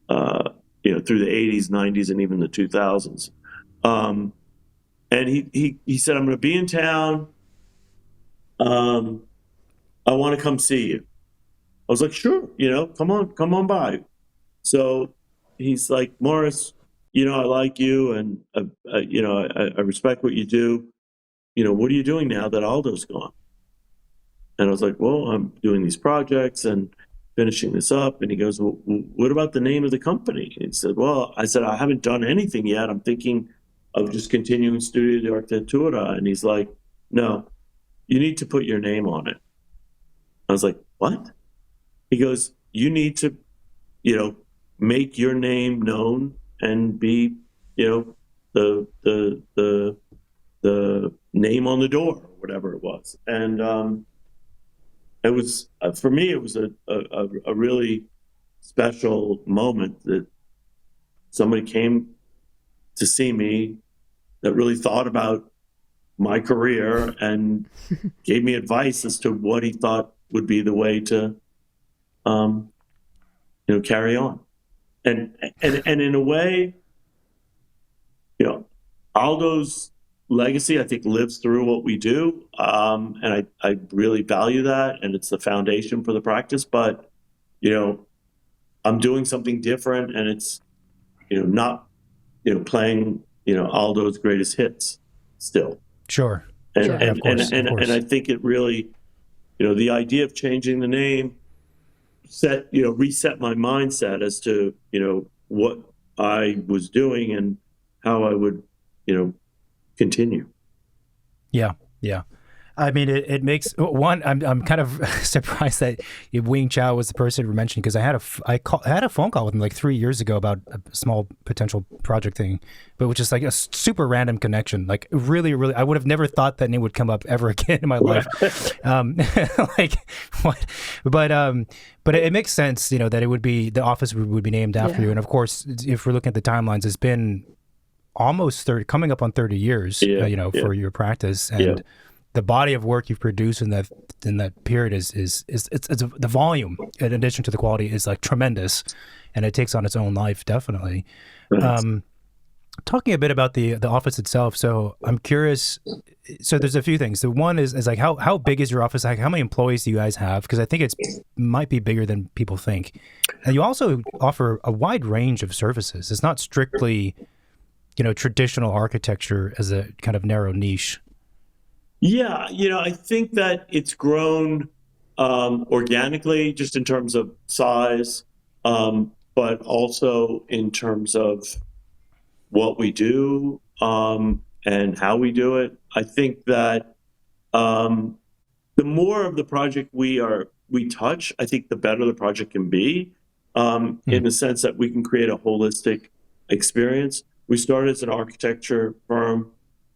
the 80s, 90s, and even the 2000s. And he said, I'm going to be in town. I want to come see you. I was like, sure, come on by. So he's like, Morris, I like you, and I respect what you do. What are you doing now that Aldo's gone? And I was like, well, I'm doing these projects and finishing this up. And he goes, well, what about the name of the company? And he said, well, I said, I haven't done anything yet. I'm thinking of just continuing Studio di Architettura. And he's like, no, you need to put your name on it. I was like, what? He goes, you need to, make your name known and be, the name on the door, or whatever it was. And it was, for me, it was a really special moment that somebody came to see me that really thought about my career and gave me advice as to what he thought would be the way to, carry on. And in a way, Aldo's legacy, I think, lives through what we do. And I really value that. And it's the foundation for the practice. But, I'm doing something different, and it's, not, playing, Aldo's greatest hits still. Sure. And of course. I think it really, the idea of changing the name reset my mindset as to, what I was doing and how I would, continue. Yeah. I mean, it makes one. I'm kind of surprised that Wing Chow was the person who mentioned, because I had a phone call with him like 3 years ago about a small potential project thing, but which is like a super random connection. Like really, I would have never thought that name would come up ever again in my life. Like what? But it makes sense, that it would be, the office would be named after you. And of course, if we're looking at the timelines, it's been almost 30, coming up on 30 years, for your practice, and the body of work you've produced in that period is the volume, in addition to the quality, is like tremendous, and it takes on its own life, definitely. Talking a bit about the office itself, so I'm curious. So there's a few things. The one is like how big is your office? Like how many employees do you guys have? Because I think it might be bigger than people think. And you also offer a wide range of services. It's not strictly traditional architecture as a kind of narrow niche. Yeah, I think that it's grown organically, just in terms of size, but also in terms of what we do and how we do it. I think that the more of the project we touch, I think the better the project can be, in the sense that we can create a holistic experience. We started as an architecture firm.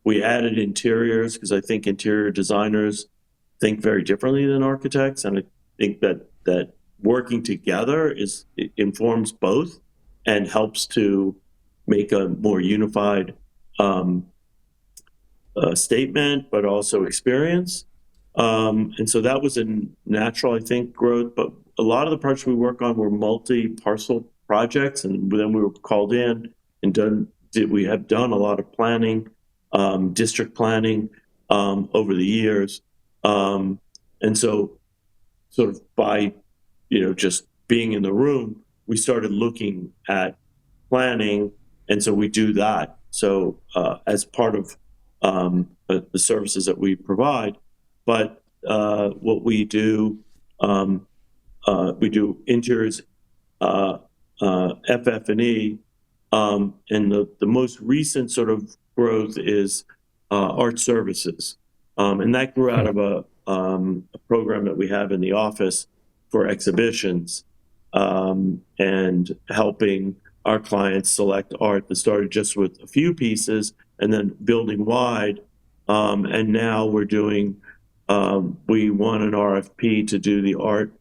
We added interiors because I think interior designers think very differently than architects, and I think that working together it informs both and helps to make a more unified statement, but also experience. And so that was a natural, I think, growth. But a lot of the projects we work on were multi-parcel projects, and then we were called in and we have done a lot of planning, district planning over the years. And so sort of by, just being in the room, we started looking at planning. And so we do that. So as part of the services that we provide, but what we do interiors, FF&E, and the most recent sort of growth is art services, and that grew out of a program that we have in the office for exhibitions, and helping our clients select art that started just with a few pieces and then building wide. And now we're doing, we won an RFP to do the art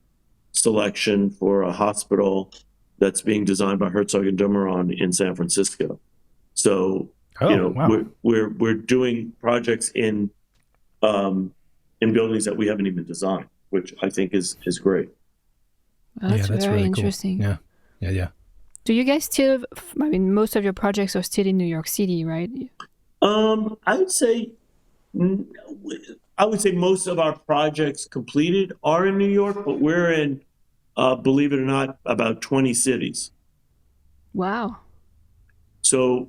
selection for a hospital that's being designed by Herzog and Dumeron in San Francisco. So, wow. we're doing projects in buildings that we haven't even designed, which I think is great. Well, that's very really interesting. Cool. Yeah. Do you guys still, most of your projects are still in New York City, right? I would say most of our projects completed are in New York, but we're in, believe it or not, about 20 cities. Wow. So,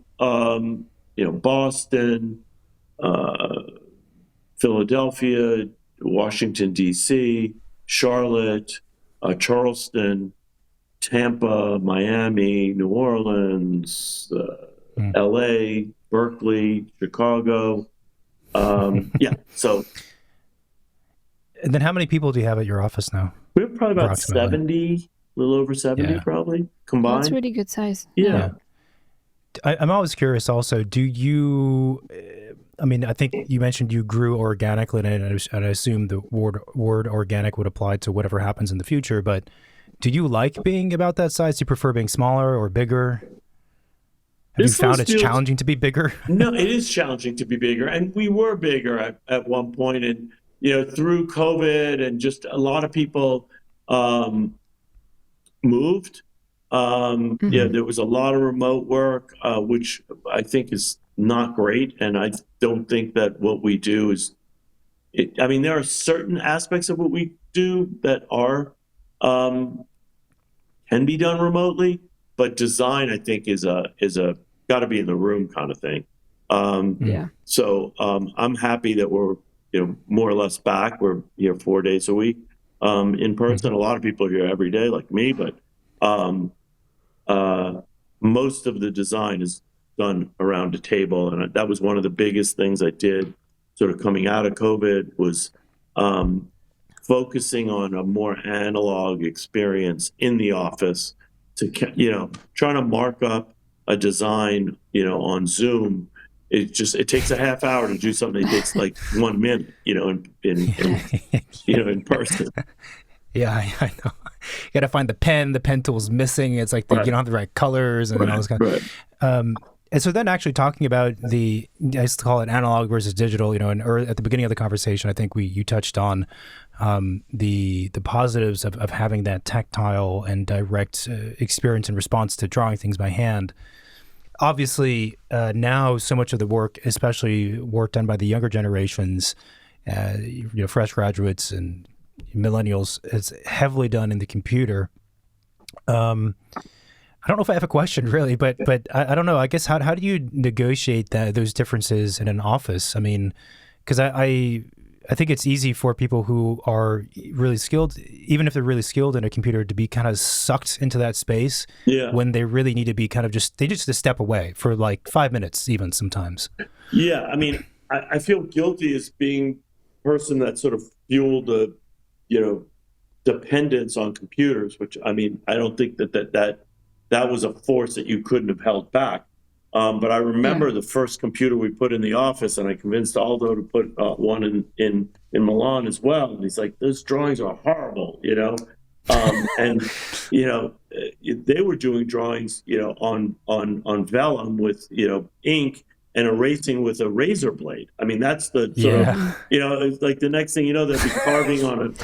Boston, Philadelphia, Washington, D.C., Charlotte, Charleston, Tampa, Miami, New Orleans, L.A., Berkeley, Chicago. So. And then how many people do you have at your office now? We have probably about 70, a little over 70 probably, combined. That's really good size. Yeah. I'm always curious also, do you, I think you mentioned you grew organically, and I assume the word organic would apply to whatever happens in the future, but do you like being about that size? Do you prefer being smaller or bigger? Have you found it's challenging to be bigger? No, it is challenging to be bigger. And we were bigger at one point. And, through COVID and just a lot of people moved. There was a lot of remote work, which I think is not great. And I don't think that what we do is, there are certain aspects of what we do that are, can be done remotely, but design, I think, is a got to be in the room kind of thing. So I'm happy that we're, more or less back. We're here 4 days a week in person. A lot of people are here every day, like me, but most of the design is done around a table, and that was one of the biggest things I did, sort of coming out of COVID, was focusing on a more analog experience in the office. To trying to mark up a design, on Zoom, it takes a half hour to do something that takes like 1 minute, in person. Yeah, I know. You got to find the pen tool's missing. It's like you don't have the right colors and all this kind of. And so then actually talking about I used to call it analog versus digital, and at the beginning of the conversation, I think you touched on the positives of having that tactile and direct experience and response to drawing things by hand. Obviously, now so much of the work, especially work done by the younger generations, fresh graduates and millennials, is heavily done in the computer. I don't know if I have a question really, but I don't know. I guess how do you negotiate those differences in an office? Because I think it's easy for people who are really skilled, even if they're really skilled in a computer, to be kind of sucked into that space when they really need to be kind of just a step away for like 5 minutes even sometimes. Yeah, I feel guilty as being a person that sort of fueled the, dependence on computers, which I don't think that was a force that you couldn't have held back. But I remember the first computer we put in the office, and I convinced Aldo to put one in Milan as well. And he's like, "Those drawings are horrible," And they were doing drawings, on vellum with ink and erasing with a razor blade. I mean, that's the sort of it's like the next thing they'll be carving on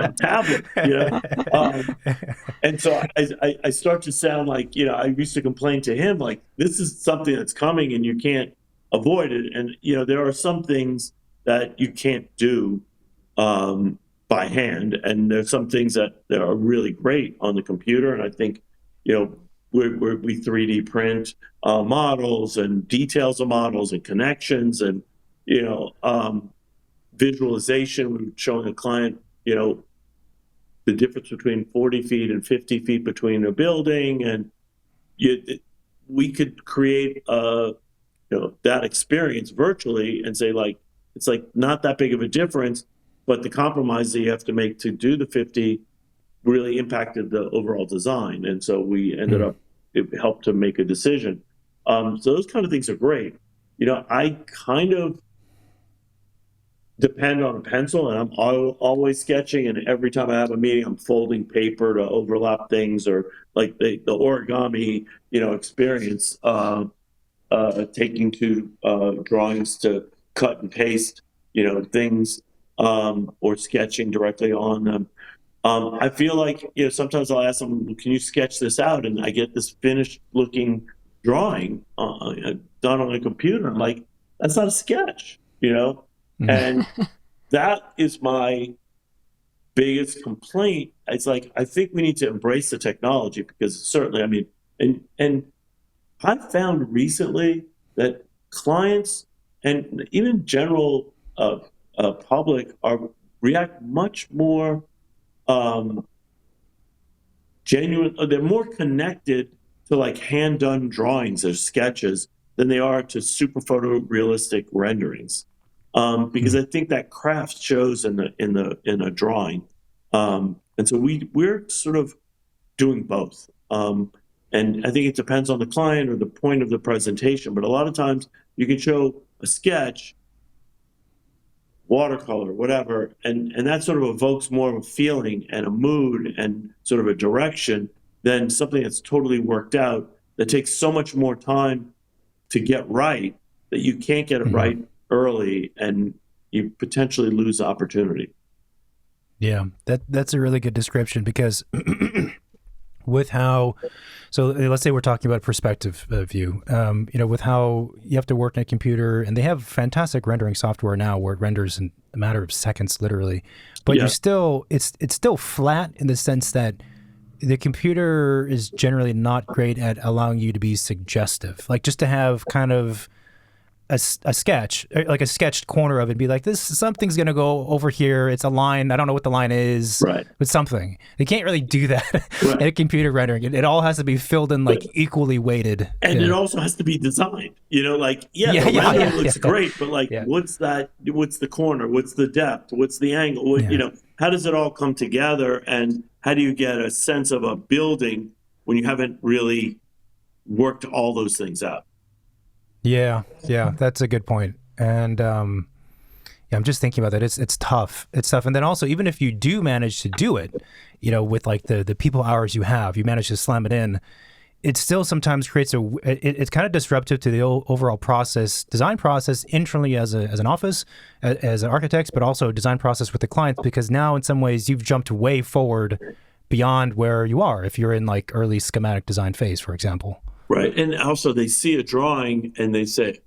a tablet. And so I start to sound like I used to complain to him like, this is something that's coming and you can't avoid it. And there are some things that you can't do by hand, and there's some things that are really great on the computer. And I think we 3D print models and details of models and connections and visualization. We're showing a client the difference between 40 feet and 50 feet between a building, and we could create that experience virtually and say like it's like not that big of a difference, but the compromise that you have to make to do the 50 really impacted the overall design. And so we ended up, it helped to make a decision. So those kind of things are great. I kind of depend on a pencil, and I'm always sketching. And every time I have a meeting, I'm folding paper to overlap things, or like the origami, experience, taking two drawings to cut and paste, things, or sketching directly on them. I feel like, sometimes I'll ask them, can you sketch this out? And I get this finished looking drawing done on a computer. I'm like, that's not a sketch, And that is my biggest complaint. It's like, I think we need to embrace the technology, because certainly, I mean, and I've found recently that clients and even general public react much more genuine. They're more connected to like hand done drawings or sketches than they are to super photorealistic renderings, because I think that craft shows in a drawing, and so we're sort of doing both. And I think it depends on the client or the point of the presentation, but a lot of times you can show a sketch, watercolor, whatever, and that sort of evokes more of a feeling and a mood and sort of a direction than something that's totally worked out that takes so much more time to get right that you can't get it right early, and you potentially lose the opportunity. Yeah, that's a really good description, because with how, so let's say we're talking about perspective view, with how you have to work in a computer, and they have fantastic rendering software now where it renders in a matter of seconds, literally, but you're still, it's still flat in the sense that the computer is generally not great at allowing you to be suggestive, like just to have kind of a sketch, like a sketched corner of it, and be like, something's going to go over here. It's a line. I don't know what the line is, right? But something. They can't really do that in a computer rendering. It all has to be filled in, like equally weighted. And it also has to be designed, the rendering looks great, but like, what's that? What's the corner? What's the depth? What's the angle? How does it all come together? And how do you get a sense of a building when you haven't really worked all those things out? Yeah, that's a good point. And I'm just thinking about that. It's tough. It's tough. And then also, even if you do manage to do it, with like the people hours you have, you manage to slam it in, it still sometimes creates it's kind of disruptive to the overall design process internally as an office, as an architect, but also design process with the clients, because now in some ways you've jumped way forward beyond where you are if you're in like early schematic design phase, for example. Right. And also they see a drawing and they say,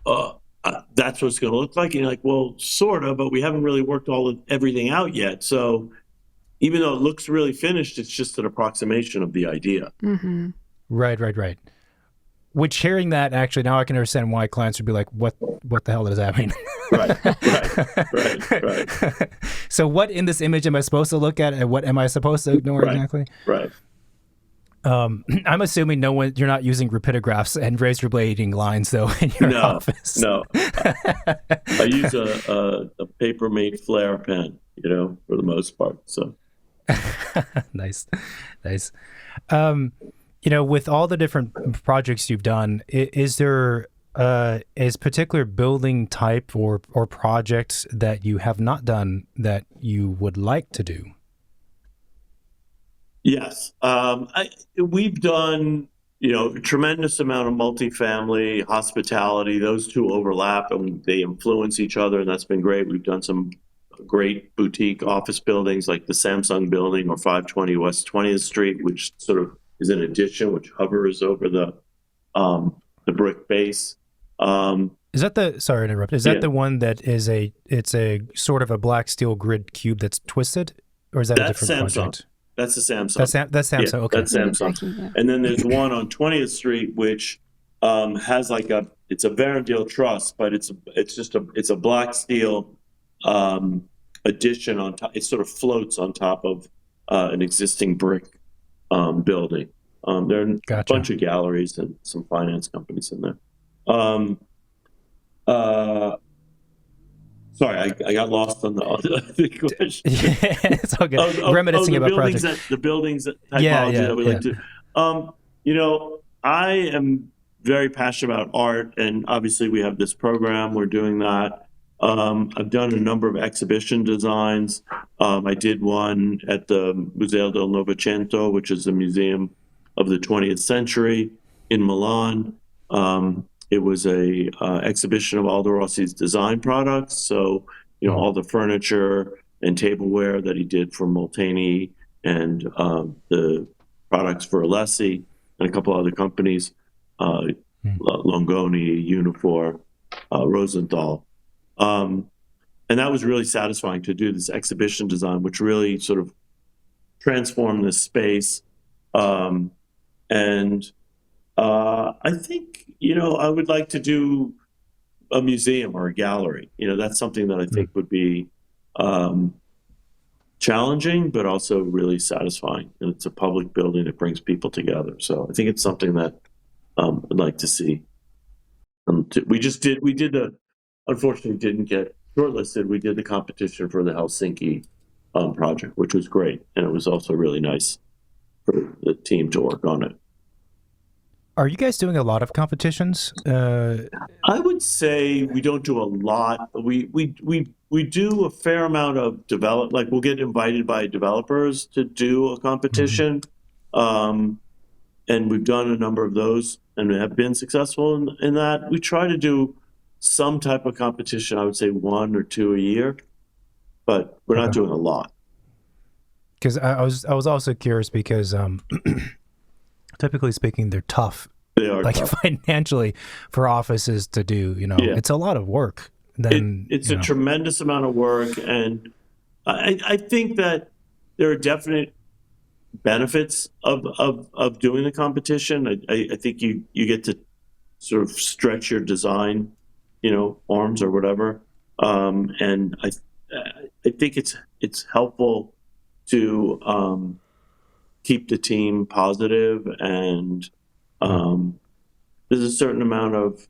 that's what it's going to look like. And you're like, well, sort of, but we haven't really worked everything out yet. So even though it looks really finished, it's just an approximation of the idea. Mm-hmm. Right. Which, hearing that, actually, now I can understand why clients would be like, what the hell does that mean? Right. So what in this image am I supposed to look at, and what am I supposed to ignore exactly? Right. I'm assuming you're not using rapidographs and razor blading lines though in your office. No. I use a paper-made flare pen, for the most part. So nice. With all the different projects you've done, is there is particular building type or projects that you have not done that you would like to do? Yes. We've done, a tremendous amount of multifamily, hospitality. Those two overlap and they influence each other, and that's been great. We've done some great boutique office buildings like the Samsung building or 520 West 20th Street, which sort of is an addition, which hovers over the brick base. Is that the, sorry to interrupt, is that the one that is it's a sort of a black steel grid cube that's twisted? Or is that a different Samsung. project? That's the Samsung. That's Samsung, okay. That's Samsung. Yeah. And then there's one on 20th Street, which has it's a Varendale truss, but it's a black steel addition on top. It sort of floats on top of an existing brick building. There are a bunch of galleries and some finance companies in there. Sorry, I got lost on the question. It's all good. Reminiscing about projects. The buildings typology that we like to. I am very passionate about art, and obviously we have this program. We're doing that. I've done a number of exhibition designs. I did one at the Museo del Novecento, which is a museum of the 20th century in Milan. It was a exhibition of Aldo Rossi's design products. So, all the furniture and tableware that he did for Molteni and the products for Alessi and a couple other companies, Longoni, Unifor, Rosenthal. And that was really satisfying to do this exhibition design, which really sort of transformed this space. I think, I would like to do a museum or a gallery. That's something that I think would be challenging, but also really satisfying. And it's a public building that brings people together. So I think it's something that I'd like to see. Unfortunately didn't get shortlisted. We did the competition for the Helsinki project, which was great. And it was also really nice for the team to work on it. Are you guys doing a lot of competitions? I would say we don't do a lot. We do a fair amount of like we'll get invited by developers to do a competition. And we've done a number of those and have been successful in that. We try to do some type of competition, I would say 1 or 2 a year, but we're not doing a lot. Because I was also curious because typically speaking, they're tough. They are tough. Financially for offices to do. It's a lot of work. It's a tremendous amount of work, and I think that there are definite benefits of doing the competition. I think you get to sort of stretch your design, arms or whatever, and I think it's helpful to keep the team positive, and there's a certain amount of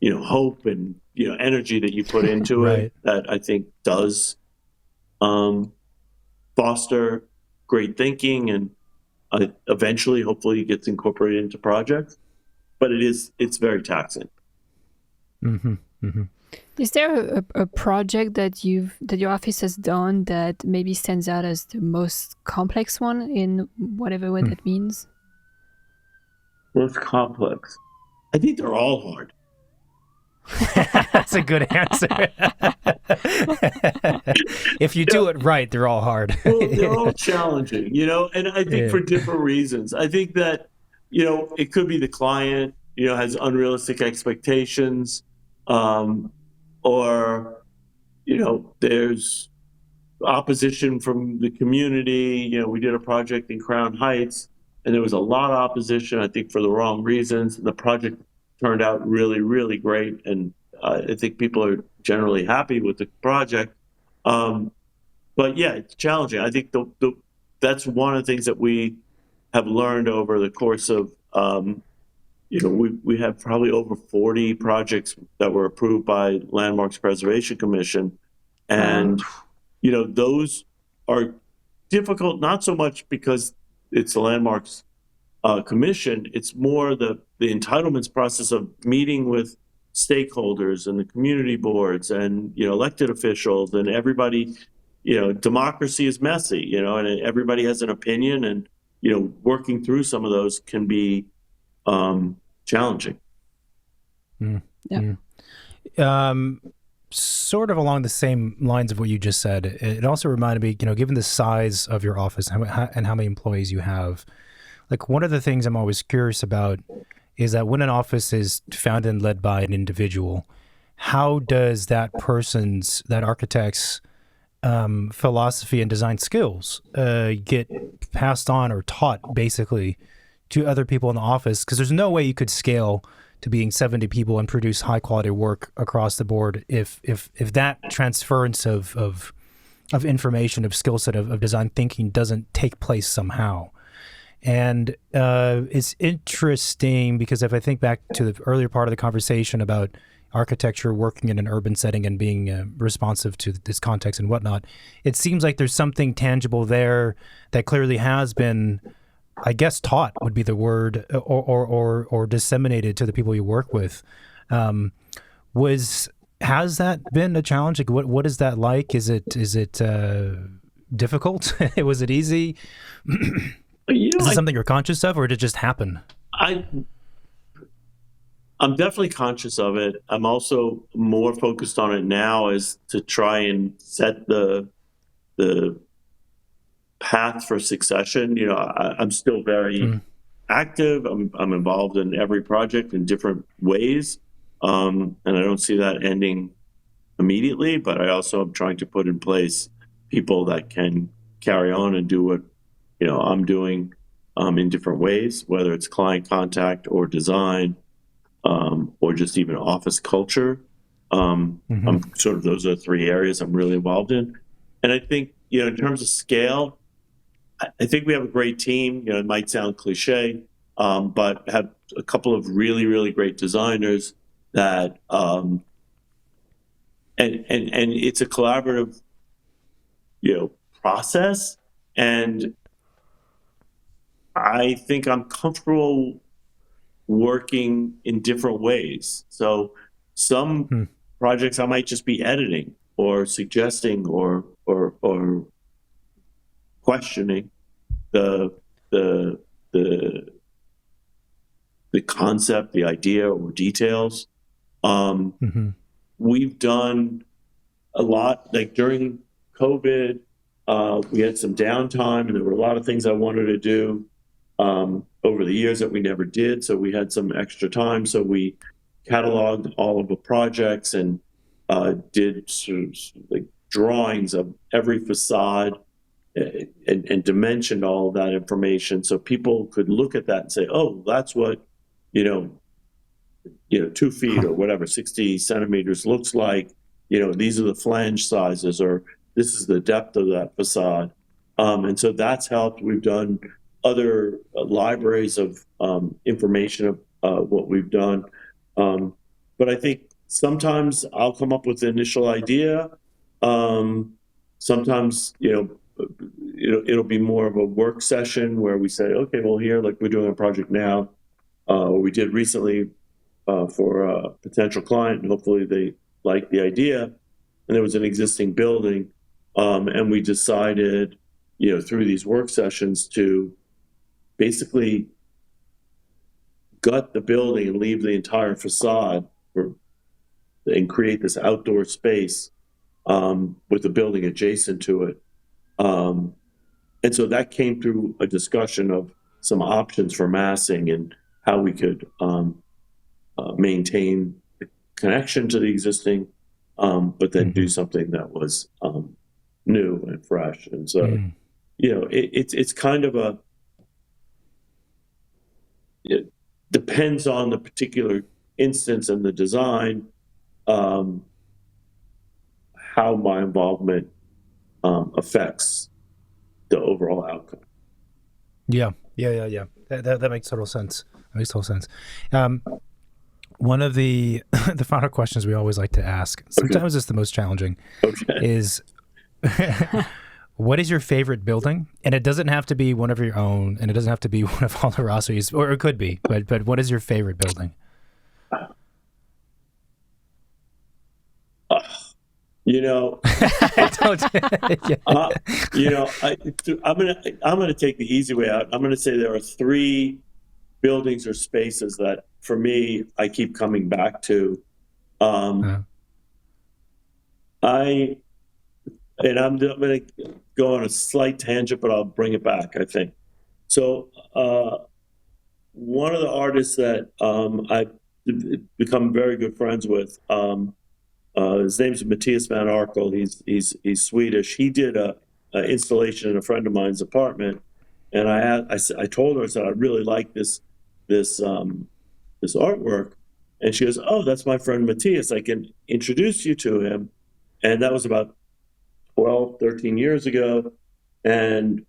hope and energy that you put into it that I think does foster great thinking, and eventually hopefully gets incorporated into projects, but it's very taxing. Is there a project that your office has done that maybe stands out as the most complex one in whatever way that means? Most complex. I think they're all hard. That's a good answer. If you do it right, they're all hard. Well, they're all challenging, and I think for different reasons. I think that, it could be the client, has unrealistic expectations, or, there's opposition from the community. We did a project in Crown Heights, and there was a lot of opposition, I think, for the wrong reasons. The project turned out really, really great, and I think people are generally happy with the project. But yeah, it's challenging. I think that's one of the things that we have learned over the course of, we have probably over 40 projects that were approved by Landmarks Preservation Commission, and those are difficult, not so much because it's the Landmarks Commission. It's more the entitlements process of meeting with stakeholders and the community boards and, elected officials and everybody. Democracy is messy, and everybody has an opinion, and, working through some of those can be challenging. Yeah. Sort of along the same lines of what you just said, it also reminded me, given the size of your office and how many employees you have, like one of the things I'm always curious about is that when an office is founded and led by an individual, how does that architect's philosophy and design skills get passed on or taught basically to other people in the office? Because there's no way you could scale to being 70 people and produce high quality work across the board if that transference of information, of skill set, of design thinking doesn't take place somehow. And it's interesting because if I think back to the earlier part of the conversation about architecture working in an urban setting and being responsive to this context and whatnot, it seems like there's something tangible there that clearly has been, I guess, taught would be the word, or disseminated to the people you work with. Has that been a challenge? Like, what is that like? Is it difficult? Was it easy? Is it something you're conscious of, or did it just happen? I'm definitely conscious of it. I'm also more focused on it now as to try and set the path for succession. I'm still very active. I'm involved in every project in different ways. And I don't see that ending immediately, but I also am trying to put in place people that can carry on and do what, I'm doing in different ways, whether it's client contact or design, or just even office culture. I'm sort of, those are 3 areas I'm really involved in. And I think, in terms of scale, I think we have a great team. It might sound cliche, but have a couple of really, really great designers that, and it's a collaborative, process. And I think I'm comfortable working in different ways. So some projects I might just be editing or suggesting or questioning the concept, the idea, or details. We've done a lot, like during COVID, we had some downtime, and there were a lot of things I wanted to do over the years that we never did. So we had some extra time. So we cataloged all of the projects and did sort of like drawings of every facade and dimensioned all of that information so people could look at that and say, oh, that's what, 2 feet or whatever, 60 centimeters looks like. These are the flange sizes, or this is the depth of that facade. And so that's helped. We've done other libraries of information of what we've done. But I think sometimes I'll come up with the initial idea. Sometimes, it'll be more of a work session where we say, okay, well, here, like we're doing a project now, we did recently for a potential client, and hopefully they like the idea. And there was an existing building, and we decided, through these work sessions to basically gut the building and leave the entire facade and create this outdoor space with the building adjacent to it. And so that came through a discussion of some options for massing and how we could maintain the connection to the existing, but then do something that was new and fresh. And so, it's kind of it depends on the particular instance and the design, how my involvement affects the overall outcome. Yeah. That makes total sense. One of the final questions we always like to ask, sometimes it's the most challenging, is what is your favorite building? And it doesn't have to be one of your own, and it doesn't have to be one of Aldo Rossi's, or it could be, but what is your favorite building? You know, I don't, yeah. you know, I'm gonna take the easy way out. I'm gonna say there are 3 buildings or spaces that, for me, I keep coming back to. I'm going to go on a slight tangent, but I'll bring it back, I think. So one of the artists that I've become very good friends with, his name's Matthias van Arkel. He's Swedish. He did a installation in a friend of mine's apartment, and I told her, I said, I really like this artwork, and she goes, oh, that's my friend Matthias. I can introduce you to him. And that was about 12, 13 years ago. And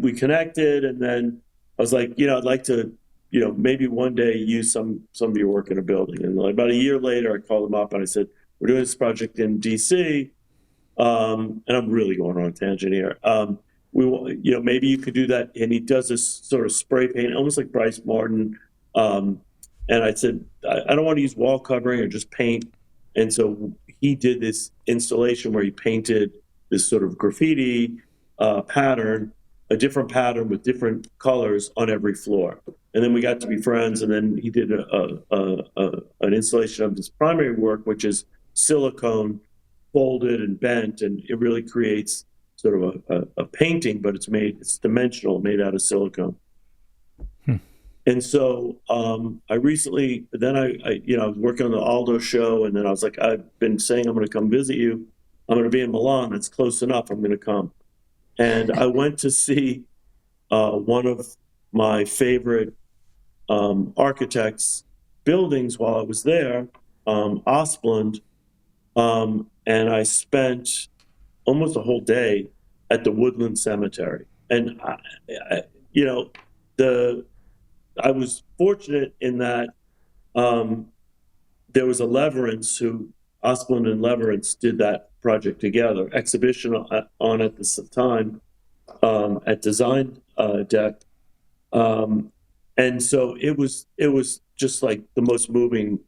we connected, and then I was like, I'd like to, maybe one day use some of your work in a building. And about a year later, I called him up and I said, we're doing this project in DC. And I'm really going on a tangent here. Maybe you could do that. And he does this sort of spray paint, almost like Bryce Martin. And I said, I don't want to use wall covering or just paint. And so he did this installation where he painted this sort of graffiti pattern, a different pattern with different colors on every floor. And then we got to be friends. And then he did an installation of his primary work, which is silicone folded and bent. And it really creates sort of a painting, but it's dimensional, made out of silicone. And so I recently, then I was working on the Aldo show, and then I was like, I've been saying I'm going to come visit you. I'm going to be in Milan. It's close enough. I'm going to come. And I went to see one of my favorite architects' buildings while I was there, Asplund, and I spent almost a whole day at the Woodland Cemetery. And I was fortunate in that there was a Leverance Asplund and Leverance did that project together, exhibition on at this time at Design Deck. And so it was just like the most moving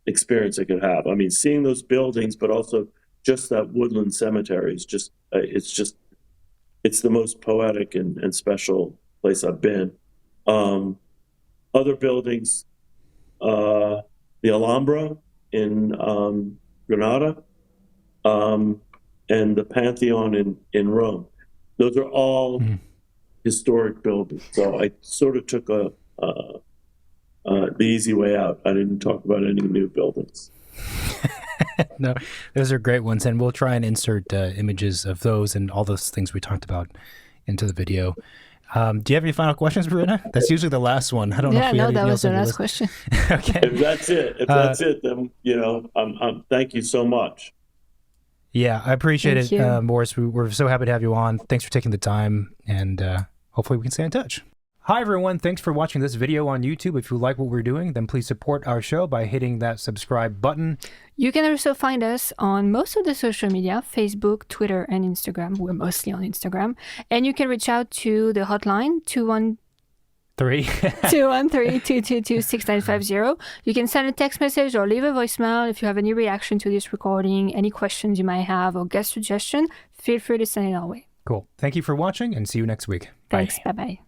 experience I could have. I mean, seeing those buildings, but also just that Woodland Cemetery is just, it's the most poetic and special place I've been. Other buildings, the Alhambra in Granada, and the Pantheon in Rome. Those are all historic buildings. So I sort of took the easy way out. I didn't talk about any new buildings. No, those are great ones, and we'll try and insert images of those and all those things we talked about into the video. Do you have any final questions, Marina? That's usually the last one. I don't know if we have that anything was else the last question. Okay. If that's it, then thank you so much. Yeah, I appreciate Thank it, you. Morris. We're so happy to have you on. Thanks for taking the time, and hopefully we can stay in touch. Hi, everyone. Thanks for watching this video on YouTube. If you like what we're doing, then please support our show by hitting that subscribe button. You can also find us on most of the social media, Facebook, Twitter, and Instagram. We're mostly on Instagram. And you can reach out to the hotline, 213-222-6950. You can send a text message or leave a voicemail if you have any reaction to this recording, any questions you might have, or guest suggestion. Feel free to send it our way. Cool. Thank you for watching, and see you next week. Thanks. Bye. Bye-bye.